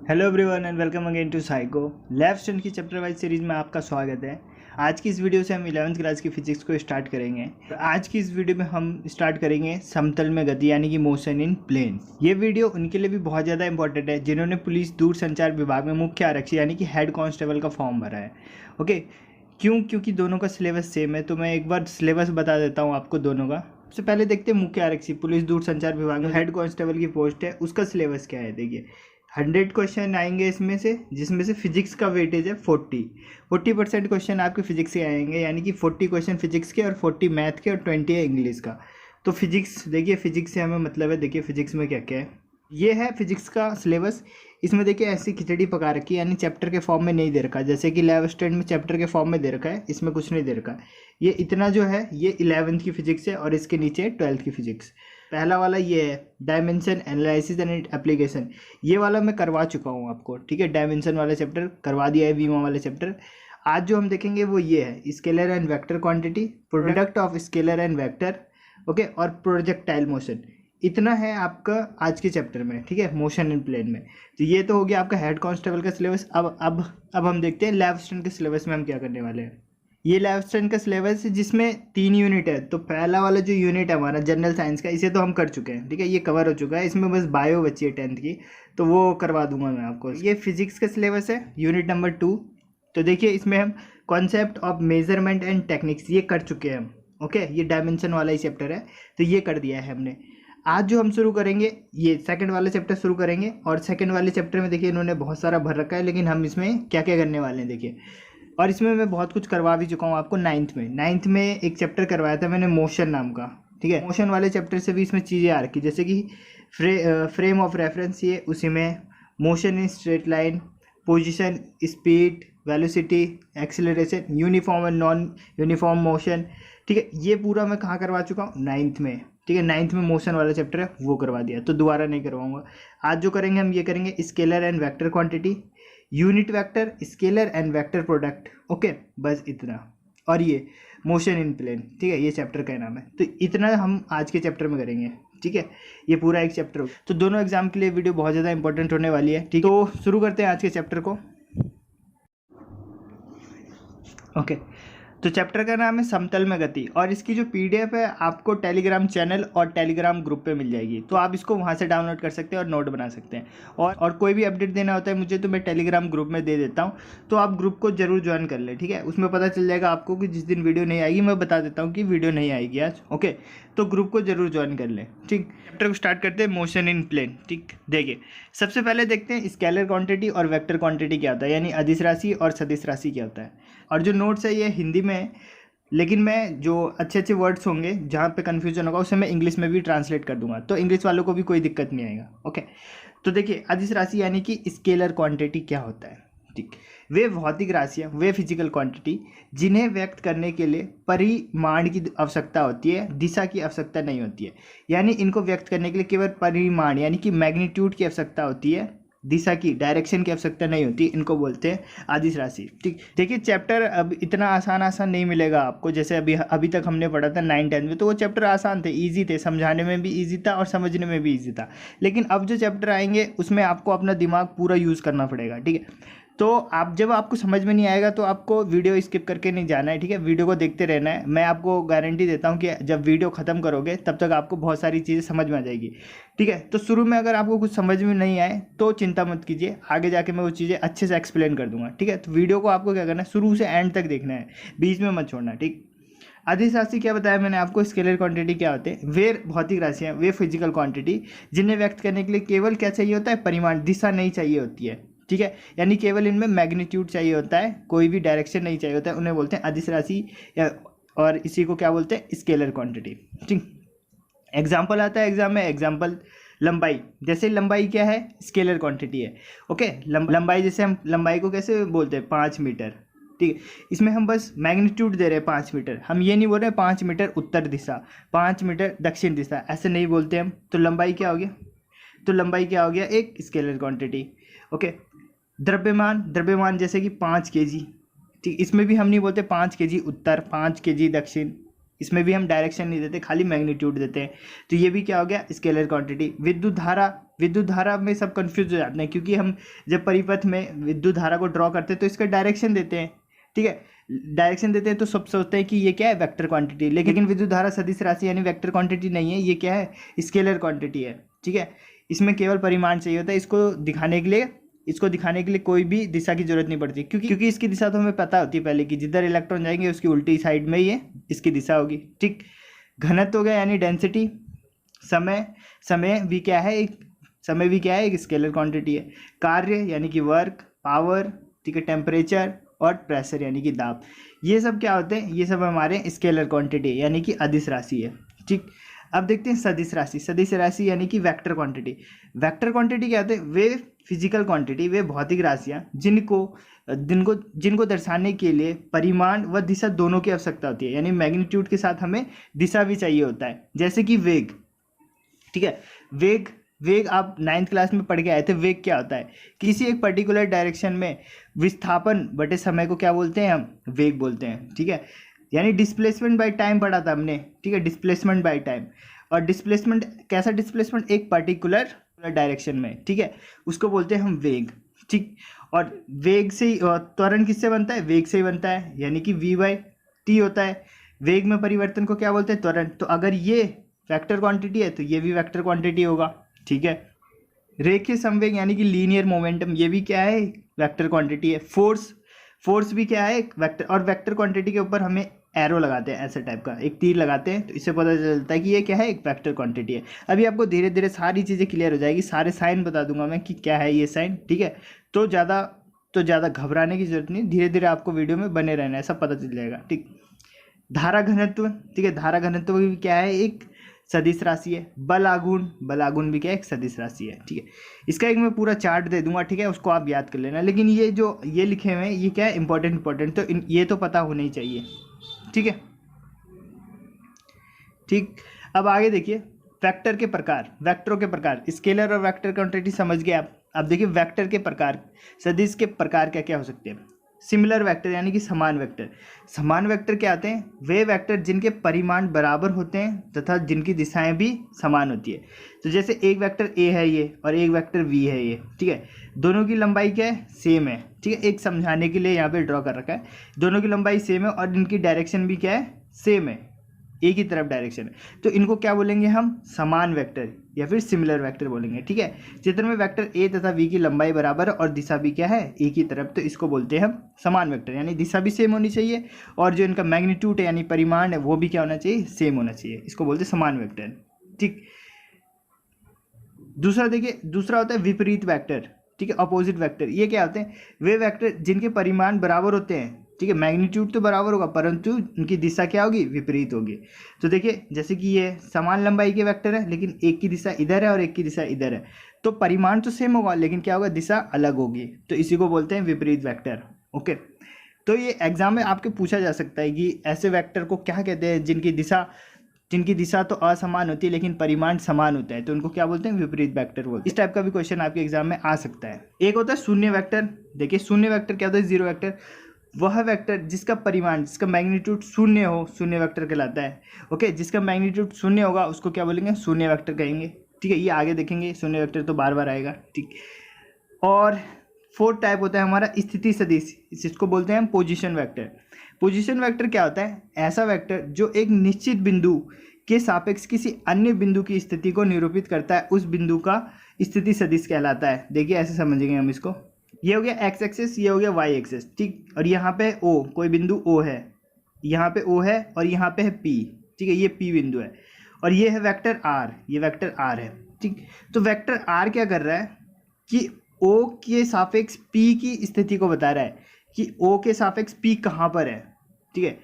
Hello everyone and welcome again to psycho lab student की chapter wise series में आपका स्वागत है। आज की इस वीडियो से हम 11th क्लास की फिजिक्स को स्टार्ट करेंगे। तो आज की इस वीडियो में हम स्टार्ट करेंगे समतल में गति यानी कि मोशन इन प्लेन। ये वीडियो उनके लिए भी बहुत ज़्यादा इंपॉर्टेंट है जिन्होंने पुलिस दूर संचार विभाग में मुख्य आरक्षी यानी कि हेड कांस्टेबल का फॉर्म भरा है। ओके, क्योंकि दोनों का सिलेबस सेम है, तो मैं एक बार सिलेबस बता देता हूँ आपको दोनों का। सबसे पहले देखते हैं मुख्य आरक्षी पुलिस दूर संचार विभाग में हेड कांस्टेबल की पोस्ट है, उसका सिलेबस क्या है। देखिए 100 क्वेश्चन आएंगे इसमें से, जिसमें से फिजिक्स का वेटेज है 40% क्वेश्चन आपके फिजिक्स से आएंगे, यानी कि 40 क्वेश्चन फिजिक्स के और 40 मैथ के और 20 है इंग्लिश का। तो फिजिक्स देखिए, फिजिक्स से हमें मतलब है। देखिए फिजिक्स में क्या क्या है, ये है फिजिक्स का सिलेबस। इसमें देखिए ऐसी खिचड़ी पका रखी है, यानी चैप्टर के फॉर्म में नहीं दे रखा, जैसे कि 11th स्टैंडर्ड में चैप्टर के फॉर्म में दे रखा है, इसमें कुछ नहीं दे रखा। ये इतना जो है ये 11th की फिजिक्स है और इसके नीचे 12th की फिजिक्स। पहला वाला ये है डायमेंशन एनालिसिस एंड एप्लीकेशन, ये वाला मैं करवा चुका हूँ आपको, ठीक है। डायमेंशन वाला चैप्टर करवा दिया है, वीमा वाला चैप्टर। आज जो हम देखेंगे वो ये है scalar and vector quantity, product of scalar and vector, okay, और प्रोजेक्टाइल मोशन। इतना है आपका आज के चैप्टर में, ठीक है, मोशन इन प्लेन में। तो ये तो हो गया आपका हेड कांस्टेबल का सिलेबस। अब हम देखते हैं लैब स्टूडेंट के सिलेबस में हम क्या करने वाले हैं। ये लैब स्टूडेंट का सिलेबस है जिसमें 3 यूनिट है। तो पहला वाला जो यूनिट है हमारा जनरल साइंस का, इसे तो हम कर चुके हैं, ठीक है, ये कवर हो चुका है। इसमें बस बायो बची है 10th की, तो वो करवा दूंगा मैं आपको। ये फिजिक्स का सिलेबस है यूनिट नंबर 2। तो देखिए इसमें हम concept of measurement and techniques ये कर चुके हैं हम, ओके। ये डायमेंशन वाला ही चैप्टर है, तो ये कर दिया है हमने। आज जो हम शुरू करेंगे ये सेकंड वाले चैप्टर शुरू करेंगे, और सेकंड वाले चैप्टर में देखिए इन्होंने बहुत सारा भर रखा है, लेकिन हम इसमें क्या क्या करने वाले हैं देखिए। और इसमें मैं बहुत कुछ करवा भी चुका हूँ आपको। नाइन्थ में एक चैप्टर करवाया था मैंने मोशन नाम का, ठीक है। मोशन वाले चैप्टर से भी इसमें चीज़ें आ रखी, जैसे कि फ्रेम ऑफ रेफरेंस, ये उसी में motion in straight line, position, speed, velocity, acceleration, uniform and non uniform motion, ठीक है। ये पूरा मैं कहाँ करवा चुका हूँ, 9th में, ठीक है। 9th में मोशन वाला चैप्टर है वो करवा दिया, तो दोबारा नहीं करवाऊंगा। आज जो करेंगे हम ये करेंगे scalar and vector quantity, unit vector, scalar and vector product, okay, बस इतना। और ये मोशन इन प्लेन, ठीक है, ये चैप्टर का नाम है। तो इतना हम आज के चैप्टर में करेंगे, ठीक है। ये पूरा एक चैप्टर हो, तो दोनों एग्जाम के लिए वीडियो बहुत ज़्यादा इंपॉर्टेंट होने वाली है, ठीक है। तो शुरू करते हैं आज के चैप्टर को, ओके। तो चैप्टर का नाम है समतल में गति, और इसकी जो पीडीएफ है आपको टेलीग्राम चैनल और टेलीग्राम ग्रुप पे मिल जाएगी, तो आप इसको वहाँ से डाउनलोड कर सकते हैं और नोट बना सकते हैं। और कोई भी अपडेट देना होता है मुझे तो मैं टेलीग्राम ग्रुप में दे देता हूँ, तो आप ग्रुप को जरूर ज्वाइन कर लें, ठीक है। उसमें पता चल जाएगा आपको कि जिस दिन वीडियो नहीं आएगी, मैं बता देता हूँ कि वीडियो नहीं आएगी आज, ओके। तो ग्रुप को जरूर ज्वाइन कर लें, ठीक। चैप्टर को स्टार्ट करते हैं, मोशन इन प्लेन, ठीक। देखिए सबसे पहले देखते हैं स्केलर क्वांटिटी और वेक्टर क्वांटिटी क्या होता है, यानी अदिश राशि और सदिश राशि क्या होता है। और जो नोट्स है ये हिंदी में है, लेकिन मैं जो अच्छे अच्छे वर्ड्स होंगे जहाँ पे कन्फ्यूजन होगा उसे मैं इंग्लिश में भी ट्रांसलेट कर दूंगा, तो इंग्लिश वालों को भी कोई दिक्कत नहीं आएगा, ओके। तो देखिए अदिश राशि यानी कि स्केलर क्वांटिटी क्या होता है, ठीक। वे भौतिक राशियाँ, वे फिजिकल क्वांटिटी जिन्हें व्यक्त करने के लिए परिमाण की आवश्यकता होती है, दिशा की आवश्यकता नहीं होती है। यानी इनको व्यक्त करने के लिए केवल परिमाण यानी कि मैग्नीट्यूड की आवश्यकता होती है, दिशा की, डायरेक्शन की आवश्यकता नहीं होती। इनको बोलते हैं अदिश राशि, ठीक। देखिए चैप्टर अब इतना आसान नहीं मिलेगा आपको, जैसे अभी तक हमने पढ़ा था 9th-10th में, तो वो चैप्टर आसान थे, इजी थे, समझाने में भी इजी था और समझने में भी इजी था। लेकिन अब जो चैप्टर आएंगे उसमें आपको अपना दिमाग पूरा यूज़ करना पड़ेगा, ठीक है। तो आप जब आपको समझ में नहीं आएगा तो आपको वीडियो स्किप करके नहीं जाना है, ठीक है, वीडियो को देखते रहना है। मैं आपको गारंटी देता हूँ कि जब वीडियो ख़त्म करोगे तब तक आपको बहुत सारी चीज़ें समझ में आ जाएगी, ठीक है। तो शुरू में अगर आपको कुछ समझ में नहीं आए तो चिंता मत कीजिए, आगे जाके मैं वो चीज़ें अच्छे से एक्सप्लेन कर दूंगा, ठीक है। तो वीडियो को आपको क्या करना है, शुरू से एंड तक देखना है, बीच में मत छोड़ना, ठीक। अदिश राशि क्या बताया मैंने आपको, स्केलर क्वांटिटी क्या होते हैं, वे भौतिक राशियाँ, वे फिजिकल क्वांटिटी जिन्हें व्यक्त करने के लिए केवल क्या चाहिए होता है, परिमाण, दिशा नहीं चाहिए होती है, ठीक है। यानी केवल इनमें मैग्नीट्यूड चाहिए होता है, कोई भी डायरेक्शन नहीं चाहिए होता है, उन्हें बोलते हैं अदिश राशि, और इसी को क्या बोलते हैं, स्केलर क्वांटिटी, ठीक। एग्जाम्पल आता है एग्जाम में, एग्जाम्पल लंबाई, जैसे लंबाई क्या है, स्केलर क्वांटिटी है, ओके। लंबाई जैसे हम लंबाई को कैसे बोलते हैं, 5 मीटर, ठीक है। इसमें हम बस मैग्नीट्यूड दे रहे हैं 5 मीटर, हम ये नहीं बोल रहे 5 मीटर उत्तर दिशा, 5 मीटर दक्षिण दिशा, ऐसे नहीं बोलते हम। तो लंबाई क्या हो गया, तो लंबाई क्या हो गया, एक स्केलर क्वांटिटी, ओके। द्रव्यमान जैसे कि 5 kg, ठीक। इसमें भी हम नहीं बोलते 5 kg उत्तर, 5 kg दक्षिण, इसमें भी हम डायरेक्शन नहीं देते, खाली मैग्नीट्यूड देते हैं। तो ये भी क्या हो गया, स्केलर क्वांटिटी। विद्युत धारा में सब कंफ्यूज हो जाते हैं, क्योंकि हम जब परिपथ में विद्युत धारा को ड्रॉ करते हैं तो इसका डायरेक्शन देते हैं, ठीक है, डायरेक्शन देते हैं तो सब सोचते हैं कि ये क्या है, वेक्टर क्वांटिटी। लेकिन विद्युत धारा सदिश राशि यानी वेक्टर क्वांटिटी नहीं है, ये क्या है, स्केलर क्वांटिटी है, ठीक है। इसमें केवल परिमाण चाहिए होता है, इसको दिखाने के लिए कोई भी दिशा की जरूरत नहीं पड़ती, क्योंकि इसकी दिशा तो हमें पता होती है पहले कि जिधर इलेक्ट्रॉन जाएंगे उसकी उल्टी साइड में ये इसकी दिशा होगी, ठीक। घनत्व हो गया यानी डेंसिटी। समय भी क्या है, एक स्केलर क्वांटिटी है। कार्य यानी कि वर्क, पावर, ठीक है, टेम्परेचर और प्रेशर यानी कि दाब, ये सब क्या होते हैं, ये सब हमारे स्केलर क्वांटिटी यानी कि अदिश राशि है, ठीक। अब देखते हैं सदिश राशि यानी कि वेक्टर क्वांटिटी। वेक्टर क्वांटिटी क्या होते हैं, वे फिजिकल क्वांटिटी, वे भौतिक राशियाँ जिनको दर्शाने के लिए परिमाण व दिशा दोनों की आवश्यकता होती है, यानी मैग्नीट्यूड के साथ हमें दिशा भी चाहिए होता है। जैसे कि वेग, ठीक है, वेग आप 9th क्लास में पढ़ के आए थे। वेग क्या होता है, किसी एक पर्टिकुलर डायरेक्शन में विस्थापन बटे समय को क्या बोलते हैं, हम वेग बोलते हैं, ठीक है। यानी डिस्प्लेसमेंट बाय टाइम पढ़ा था हमने, ठीक है, डिस्प्लेसमेंट बाय टाइम। और डिस्प्लेसमेंट कैसा डिस्प्लेसमेंट, एक पर्टिकुलर डायरेक्शन में, ठीक है, उसको बोलते हैं हम वेग, ठीक। और वेग से त्वरण किससे बनता है, वेग से ही बनता है, यानी कि v/t होता है। वेग में परिवर्तन को क्या बोलते हैं, त्वरण। तो अगर ये वेक्टर क्वांटिटी है तो ये भी वेक्टर क्वांटिटी होगा, ठीक है। रेखीय संवेग यानी कि लीनियर मोमेंटम, ये भी क्या है, वेक्टर क्वांटिटी है। फोर्स भी क्या है, एक वेक्टर। और वेक्टर क्वांटिटी के ऊपर हमें एरो लगाते हैं, ऐसे टाइप का एक तीर लगाते हैं, तो इससे पता चलता है कि ये क्या है, एक वेक्टर क्वांटिटी है। अभी आपको धीरे धीरे सारी चीज़ें क्लियर हो जाएगी, सारे साइन बता दूंगा मैं कि क्या है ये साइन, ठीक है। तो ज़्यादा घबराने की जरूरत नहीं, धीरे धीरे आपको वीडियो में बने रहना है, सब पता चल जाएगा, ठीक। धारा घनत्व, ठीक है, धारा घनत्व भी क्या है, एक सदिश राशि है। बल आघूर्ण भी क्या है, एक सदिश राशि है, ठीक है। इसका एक मैं पूरा चार्ट दे दूंगा, ठीक है, उसको आप याद कर लेना। लेकिन ये जो ये लिखे हुए हैं ये क्या है, इंपॉर्टेंट, तो ये तो पता होना ही चाहिए, ठीक है, ठीक। अब आगे देखिए, वेक्टरों के प्रकार, स्केलर और वेक्टर क्वांटिटी समझ गए आप। अब देखिए वेक्टर के प्रकार, सदिश के प्रकार क्या क्या हो सकते हैं। सिमिलर वेक्टर यानी कि समान वेक्टर क्या आते हैं, वे वेक्टर जिनके परिमाण बराबर होते हैं तथा जिनकी दिशाएं भी समान होती है। तो जैसे एक वेक्टर ए है ये और एक वेक्टर वी है ये, ठीक है, दोनों की लंबाई क्या है, सेम है, ठीक है। एक समझाने के लिए यहाँ पे ड्रॉ कर रखा है, दोनों की लंबाई सेम है और इनकी डायरेक्शन भी क्या है, सेम है, एक ही तरफ डायरेक्शन है। तो इनको क्या बोलेंगे हम, समान वेक्टर या फिर सिमिलर वेक्टर बोलेंगे, ठीक है। चित्र में वेक्टर ए तथा वी की लंबाई बराबर और दिशा भी क्या है, एक ही तरफ, तो इसको बोलते हैं हम समान वेक्टर, यानी दिशा भी सेम होनी चाहिए और जो इनका मैग्नीट्यूड है यानी परिमाण है वो भी क्या होना चाहिए, सेम होना चाहिए, इसको बोलते हैं समान वेक्टर, ठीक। दूसरा होता है विपरीत वेक्टर, ठीक है, अपोजिट वेक्टर। ये क्या होते हैं, वे वेक्टर जिनके परिमाण बराबर होते हैं, ठीक है, मैग्नीट्यूड तो बराबर होगा परंतु उनकी दिशा क्या होगी, विपरीत होगी। तो देखिए जैसे कि ये समान लंबाई के वेक्टर है लेकिन एक की दिशा इधर है और एक की दिशा इधर है, तो परिमाण तो सेम होगा लेकिन क्या होगा, दिशा अलग होगी, तो इसी को बोलते हैं विपरीत वेक्टर, ओके। तो ये एग्जाम में आपके पूछा जा सकता है कि ऐसे वेक्टर को क्या कहते हैं जिनकी दिशा तो असमान होती है लेकिन परिमाण समान होता है, तो उनको क्या बोलते हैं, विपरीत वेक्टर बोलते हैं। इस टाइप का भी क्वेश्चन आपके एग्जाम में आ सकता है। एक होता है शून्य वेक्टर। देखिए शून्य वेक्टर क्या होता है, जीरो वेक्टर, वह वेक्टर जिसका परिमाण, जिसका मैग्नीट्यूड शून्य हो, शून्य वेक्टर कहलाता है, ओके। जिसका मैग्नीट्यूड शून्य होगा उसको क्या बोलेंगे, शून्य वेक्टर कहेंगे, ठीक है। ये आगे देखेंगे, शून्य वेक्टर तो बार बार आएगा, ठीक। और फोर्थ टाइप होता है हमारा स्थिति सदिश, इसको बोलते हैं हम पोजीशन वेक्टर। पोजीशन वेक्टर क्या होता है, ऐसा वेक्टर जो एक निश्चित बिंदु के सापेक्ष किसी अन्य बिंदु की स्थिति को निरूपित करता है, उस बिंदु का स्थिति सदिश कहलाता है। देखिए ऐसे समझेंगे हम इसको, ये हो गया एक्स एक्सेस, ये हो गया वाई एक्सेस, ठीक। और यहाँ पे ओ, कोई बिंदु ओ है, यहाँ पे ओ है और यहाँ पे है पी, ठीक है, ये पी बिंदु है। और ये है वेक्टर आर, ये वेक्टर आर है, ठीक। तो वेक्टर आर क्या कर रहा है कि ओ के सापेक्ष पी की स्थिति को बता रहा है कि ओ के सापेक्ष पी कहाँ पर है, ठीक है।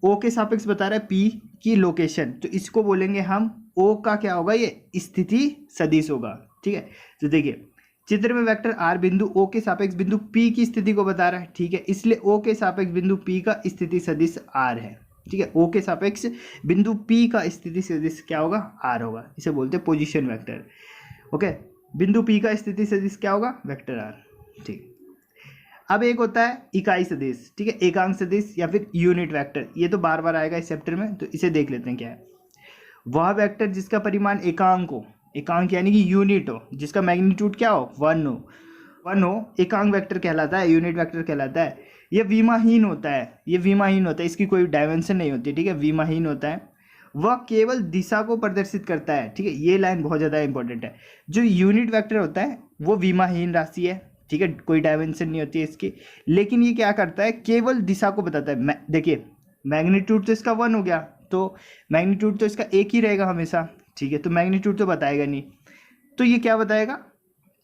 ओ के सापेक्ष बता रहा है पी की लोकेशन, तो इसको बोलेंगे हम ओ का क्या होगा, ये स्थिति सदिश होगा, ठीक है। तो देखिए चित्र में वेक्टर आर बिंदु ओ के सापेक्ष बिंदु पी की स्थिति को बता रहा है, ठीक है, इसलिए ओ के सापेक्ष बिंदु पी का स्थिति सदिश आर है, ठीक है। ओ के सापेक्ष बिंदु पी का स्थिति सदिश क्या होगा, आर होगा, इसे बोलते हैं पोजीशन वेक्टर, ओके। बिंदु पी का स्थिति सदिश क्या होगा, वेक्टर आर, ठीक। अब एक होता है इकाई सदिश, ठीक है, एकांक सदिश या फिर यूनिट वेक्टर, ये तो बार बार आएगा इस चैप्टर में, तो इसे देख लेते हैं क्या है। वह वेक्टर जिसका परिमाण एकांक हो, एकांक यानी कि यूनिट हो, जिसका मैग्नीट्यूड क्या हो, 1 हो, एकांक वेक्टर कहलाता है, यूनिट वेक्टर कहलाता है। ये विमाहीन होता है, ये विमाहीन होता है, इसकी कोई डायमेंशन नहीं होती, ठीक है, विमाहीन होता है। वह केवल दिशा को प्रदर्शित करता है, ठीक है, ये लाइन बहुत ज़्यादा इंपॉर्टेंट है। जो यूनिट वेक्टर होता है वो विमाहीन राशि है, ठीक है, कोई डायमेंशन नहीं होती है इसकी, लेकिन ये क्या करता है, केवल दिशा को बताता है। देखिए मैग्नीट्यूड तो इसका 1 हो गया, तो मैग्नीट्यूड तो इसका एक ही रहेगा हमेशा, ठीक है, तो मैग्नीट्यूड तो बताएगा नहीं, तो ये क्या बताएगा,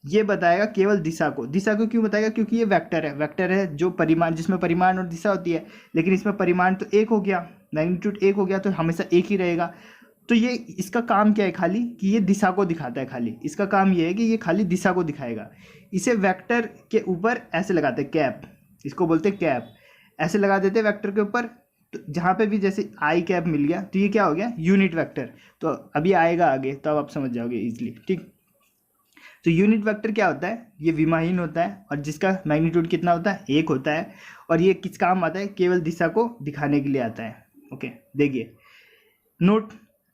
ये बताएगा केवल दिशा को। दिशा को क्यों बताएगा, क्योंकि ये वेक्टर है, वेक्टर है जो परिमाण, जिसमें परिमाण और दिशा होती है, लेकिन इसमें परिमाण तो एक हो गया, मैग्नीट्यूड एक हो गया, तो हमेशा एक ही रहेगा। तो ये इसका काम क्या है, खाली कि ये दिशा को दिखाता है, खाली इसका काम ये है कि ये खाली दिशा को दिखाएगा। इसे वेक्टर के ऊपर ऐसे लगाते हैं कैप, इसको बोलते हैं कैप, ऐसे लगा देते हैं वेक्टर के ऊपर, तो जहाँ पे भी जैसे आई कैप मिल गया तो ये क्या हो गया, यूनिट वेक्टर। तो अभी आएगा आगे तो अब आप समझ जाओगे इजीली, ठीक। तो यूनिट वेक्टर क्या होता है, ये विमाहीन होता है और जिसका मैग्नीट्यूड कितना होता है, 1 होता है, और ये किस काम आता है, केवल दिशा को दिखाने के लिए आता है। ओके, देखिए नोट,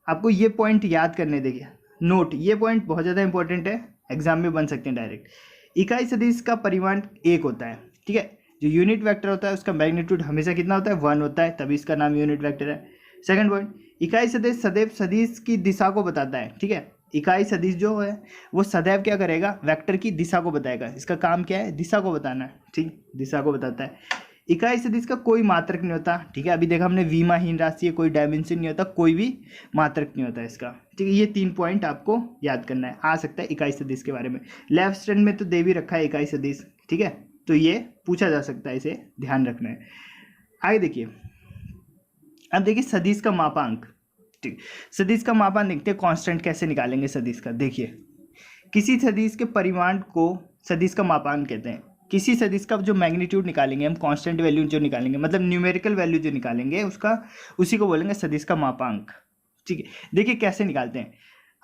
आपको ये पॉइंट याद करने, देखिए नोट, ये पॉइंट बहुत ज़्यादा इंपॉर्टेंट है, एग्जाम में बन सकते हैं डायरेक्ट। इकाई सदिश का परिमाण 1 होता है, ठीक है, जो यूनिट वेक्टर होता है उसका मैग्नीट्यूड हमेशा कितना होता है, 1 होता है, तभी इसका नाम यूनिट वेक्टर है। सेकंड पॉइंट, इकाई सदिश सदैव सदिश की दिशा को बताता है, ठीक है, इकाई सदिश जो है वो सदैव क्या करेगा, वेक्टर की दिशा को बताएगा, इसका काम क्या है, दिशा को बताना है, ठीक, दिशा को बताता है। इकाई सदिश का कोई मात्रक नहीं होता, ठीक है, अभी देखा हमने विमाहीन राशि है, कोई डायमेंशन नहीं होता, कोई भी मात्रक नहीं होता इसका, ठीक है, ये 3 पॉइंट आपको याद करना है। आ सकता है इकाई सदिश के बारे में, लेफ्ट स्टैंड में तो दे भी रखा है इकाई सदिश, ठीक है, तो ये पूछा जा सकता है, इसे ध्यान रखना है। आगे देखिए, अब देखिए सदिश का मापांक, ठीक, सदिश का मापांक देखते हैं, कांस्टेंट कैसे निकालेंगे सदिश का। देखिए किसी सदिश के परिमाण को सदिश का मापांक कहते हैं, किसी सदिश का जो मैग्नीट्यूड निकालेंगे हम, कांस्टेंट वैल्यू जो निकालेंगे, मतलब न्यूमेरिकल वैल्यू जो निकालेंगे उसका, उसी को बोलेंगे सदिश का मापांक, ठीक है। देखिए कैसे निकालते हैं,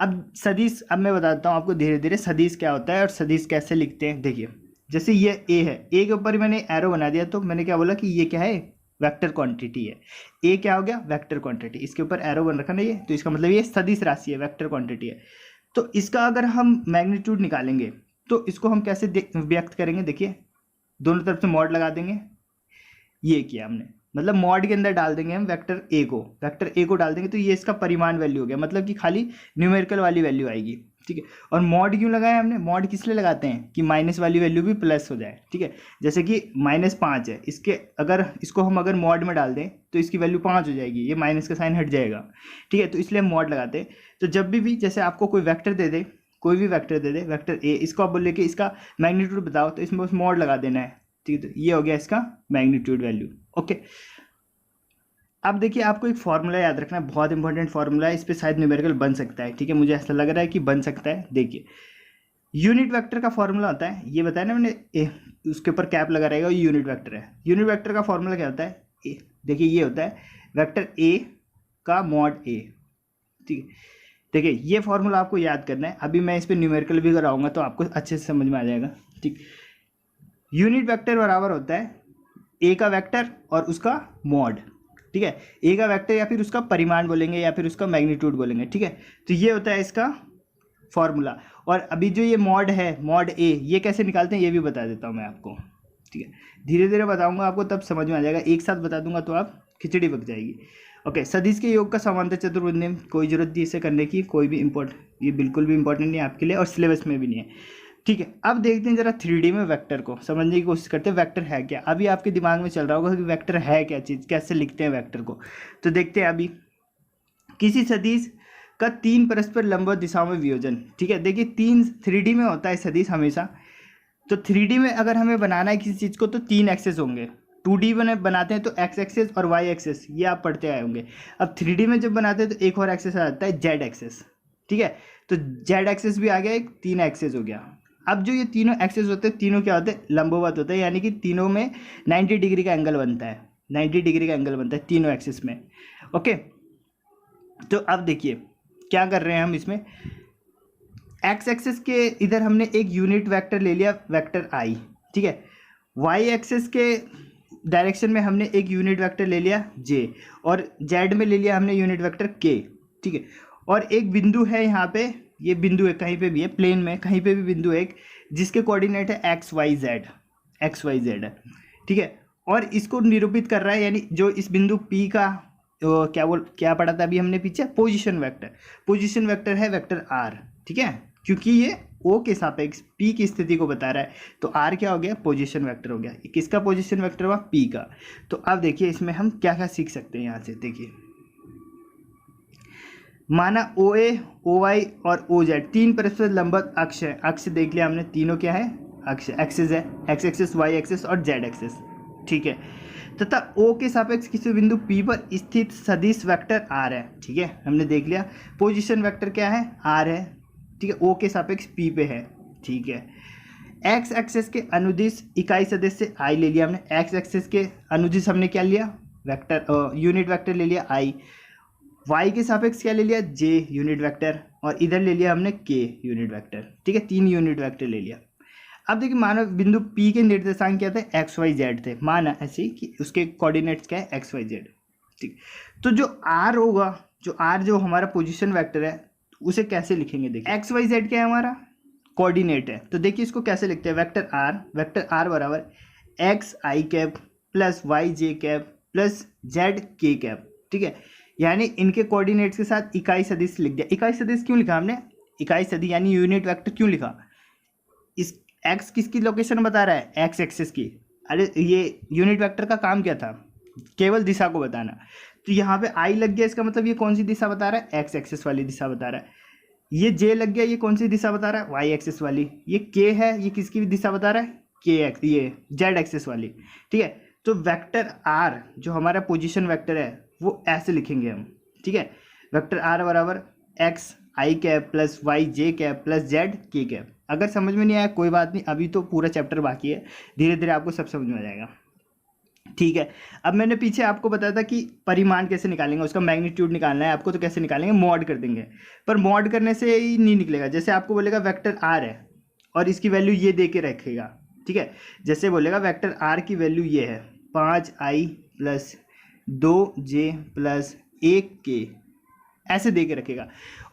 अब सदिश, अब मैं बताता हूँ आपको धीरे धीरे सदिश क्या होता है और सदिश कैसे लिखते हैं। देखिए जैसे ये ए है, ए के ऊपर मैंने एरो बना दिया, तो मैंने क्या बोला कि ये क्या है, वेक्टर क्वांटिटी है, ए क्या हो गया, वेक्टर क्वांटिटी, इसके ऊपर एरो बन रखा ना ये, तो इसका मतलब ये सदिश राशि है, वेक्टर क्वांटिटी है। तो इसका अगर हम मैग्नीट्यूड निकालेंगे तो इसको हम कैसे व्यक्त करेंगे, देखिए दोनों तरफ से मॉड लगा देंगे, ये किया हमने, मतलब मॉड के अंदर डाल देंगे हम वेक्टर ए को डाल देंगे, तो ये इसका परिमाण वैल्यू हो गया, मतलब कि खाली न्यूमेरिकल वाली वैल्यू आएगी, ठीक है। और मॉड क्यों लगाया हमने, मॉड किस लिए लगाते हैं कि माइनस वाली वैल्यू भी प्लस हो जाए, ठीक है, जैसे कि -5 है, इसके अगर इसको हम अगर मॉड में डाल दें तो इसकी वैल्यू 5 हो जाएगी, ये माइनस का साइन हट जाएगा, ठीक है, तो इसलिए हम मॉड लगाते हैं। तो जब भी जैसे आपको कोई वेक्टर दे दे, कोई भी vector they they, vector A, इसको आप बोले कि इसका मैग्नीट्यूड बताओ, तो इसमें बस मॉड लगा देना है, ठीक है, तो ये हो गया इसका मैग्नीट्यूड वैल्यू। ओके, अब देखिए आपको एक फार्मूला याद रखना है, बहुत इंपॉर्टेंट फार्मूला है, इस पर शायद न्यूमेरिकल बन सकता है, ठीक है, मुझे ऐसा लग रहा है कि बन सकता है। देखिए यूनिट वेक्टर का फार्मूला होता है, ये बताया ना मैंने, उसके ऊपर कैप लगा रहेगा, ये यूनिट वेक्टर है। यूनिट वेक्टर का फार्मूला क्या होता है, देखिए ये होता है वेक्टर ए का मॉड ए, ठीक है। देखिए ये फार्मूला आपको याद करना है, अभी मैं इस पर न्यूमेरिकल भी कराऊंगा तो आपको अच्छे से समझ में आ जाएगा, ठीक। यूनिट वेक्टर बराबर होता है ए का वेक्टर और उसका मॉड, ठीक है, ए का वेक्टर या फिर उसका परिमाण बोलेंगे या फिर उसका मैग्नीट्यूड बोलेंगे, ठीक है, तो ये होता है इसका फॉर्मूला। और अभी जो ये मॉड है, मॉड ए, ये कैसे निकालते हैं ये भी बता देता हूँ मैं आपको, ठीक है, धीरे धीरे बताऊंगा आपको, तब समझ में आ जाएगा, एक साथ बता दूंगा तो आप खिचड़ी पक जाएगी। ओके, सदिश के योग का समांतर चतुर्भुज नियम, कोई जरूरत नहीं इसे करने की, कोई भी ये बिल्कुल भी इंपॉर्टेंट नहीं है आपके लिए और सिलेबस में भी नहीं है, ठीक है। अब देखते हैं जरा 3D में वेक्टर को समझने की कोशिश करते हैं, वेक्टर है क्या। अभी आपके दिमाग में चल रहा होगा कि वेक्टर है क्या चीज़, कैसे लिखते हैं वेक्टर को, तो देखते हैं अभी। किसी सदिश का 3 परस्पर लंबवत दिशाओं में वियोजन, ठीक है, देखिए 3D में होता है सदिश हमेशा, तो 3D में अगर हमें बनाना है किसी चीज़ को तो 3 एक्सेस होंगे, 2D बनाते हैं तो एक्स एक्सेस और वाई एक्सेस, ये आप पढ़ते आए होंगे। अब 3D में जब बनाते हैं तो एक और एक्सेस आ जाता है जेड एक्सेस, ठीक है, तो जेड एक्सेस भी आ गया, एक 3 एक्सेस हो गया। अब जो ये तीनों एक्सेस होते हैं, तीनों क्या होते हैं, लंबवत होते हैं, यानी कि तीनों में 90 डिग्री का एंगल बनता है, 90 डिग्री का एंगल बनता है तीनों एक्सेस में। ओके, तो अब देखिए क्या कर रहे हैं हम इसमें, एक्स एक्सेस के इधर हमने एक यूनिट वेक्टर ले लिया, वेक्टर आई, ठीक है, वाई एक्सेस के डायरेक्शन में हमने एक यूनिट वेक्टर ले लिया जे, और जेड में ले लिया हमने यूनिट वेक्टर के, ठीक है। और एक बिंदु है यहाँ पे, ये बिंदु है कहीं पे भी है, प्लेन में कहीं पे भी बिंदु है एक, जिसके कोऑर्डिनेट है एक्स वाई जेड है, ठीक है। और इसको निरूपित कर रहा है, यानी जो इस बिंदु P का क्या पढ़ा था अभी हमने पीछे, पोजीशन वेक्टर है वेक्टर R, ठीक है, क्योंकि ये O के सापेक्ष P की स्थिति को बता रहा है, तो R क्या हो गया, पोजीशन वेक्टर हो गया। किसका पोजीशन वेक्टर हुआ, P का। तो अब देखिए इसमें हम क्या क्या सीख सकते हैं यहाँ से, देखिए माना OA, OY और OZ तीन परस्पर लंबवत अक्ष है। अक्ष देख लिया हमने, तीनों क्या है, अक्ष, एक्सिस है, एक्स एक्सिस, वाई एक्सिस और जेड एक्सिस, ठीक है। तथा O के सापेक्ष किसी बिंदु P पर स्थित सदिश वेक्टर R है, ठीक है, हमने देख लिया। पोजीशन वेक्टर क्या है, R है, ठीक है, O के सापेक्ष P पे है, ठीक है। एक्स एक्सिस के अनुदिश इकाई सदिश से I ले लिया हमने, एक्स एक्सिस के अनुदिश हमने क्या लिया, वेक्टर यूनिट वेक्टर ले लिया I। y के सापेक्ष क्या ले लिया, j यूनिट वेक्टर, और इधर ले लिया हमने k यूनिट वेक्टर, ठीक है, 3 यूनिट वेक्टर ले लिया। अब देखिए माना बिंदु P के निर्देशांक क्या थे, x y z थे, माना ऐसे ही कि उसके कोऑर्डिनेट्स क्या है, x y z, ठीक। तो जो r होगा, जो r जो हमारा पोजीशन वेक्टर है, उसे कैसे लिखेंगे, देखिए x y z क्या है, हमारा कोऑर्डिनेट है। तो देखिए इसको कैसे लिखते हैं, वेक्टर r बराबर x i cap plus y j cap plus z k cap, ठीक है। यानी इनके कोऑर्डिनेट्स के साथ इकाई सदिश लिख दिया। इकाई सदिश क्यों लिखा हमने, इकाई सदिश यानी यूनिट वेक्टर क्यों लिखा, इस x किसकी लोकेशन बता रहा है, एक्स एक्सिस की। अरे ये यूनिट वेक्टर का काम क्या था, केवल दिशा को बताना। तो यहाँ पे I लग गया, इसका मतलब ये कौन सी दिशा बता रहा है, एक्स एक्सिस वाली दिशा बता रहा है। ये J लग गया, ये कौन सी दिशा बता रहा है, वाई एक्सिस वाली। ये K है, ये किसकी दिशा बता रहा है, ये जेड एक्सिस वाली, ठीक है। तो वेक्टर R जो हमारा पोजीशन वेक्टर है वो ऐसे लिखेंगे हम, ठीक है। वेक्टर R बराबर एक्स आई कैप प्लस वाई जे कैप प्लस जेड के कैप। अगर समझ में नहीं आया कोई बात नहीं, अभी तो पूरा चैप्टर बाकी है, धीरे धीरे आपको सब समझ में आ जाएगा, ठीक है। अब मैंने पीछे आपको बताया था कि परिमाण कैसे निकालेंगे, उसका मैग्नीट्यूड निकालना है आपको, तो कैसे निकालेंगे, मॉड कर देंगे। पर मॉड करने से ही नहीं निकलेगा। जैसे आपको बोलेगा वेक्टर R है और इसकी वैल्यू ये दे के रखेगा, ठीक है। जैसे बोलेगा वेक्टर R की वैल्यू ये है 5i plus 2j plus 1k, ऐसे दे के रखेगा,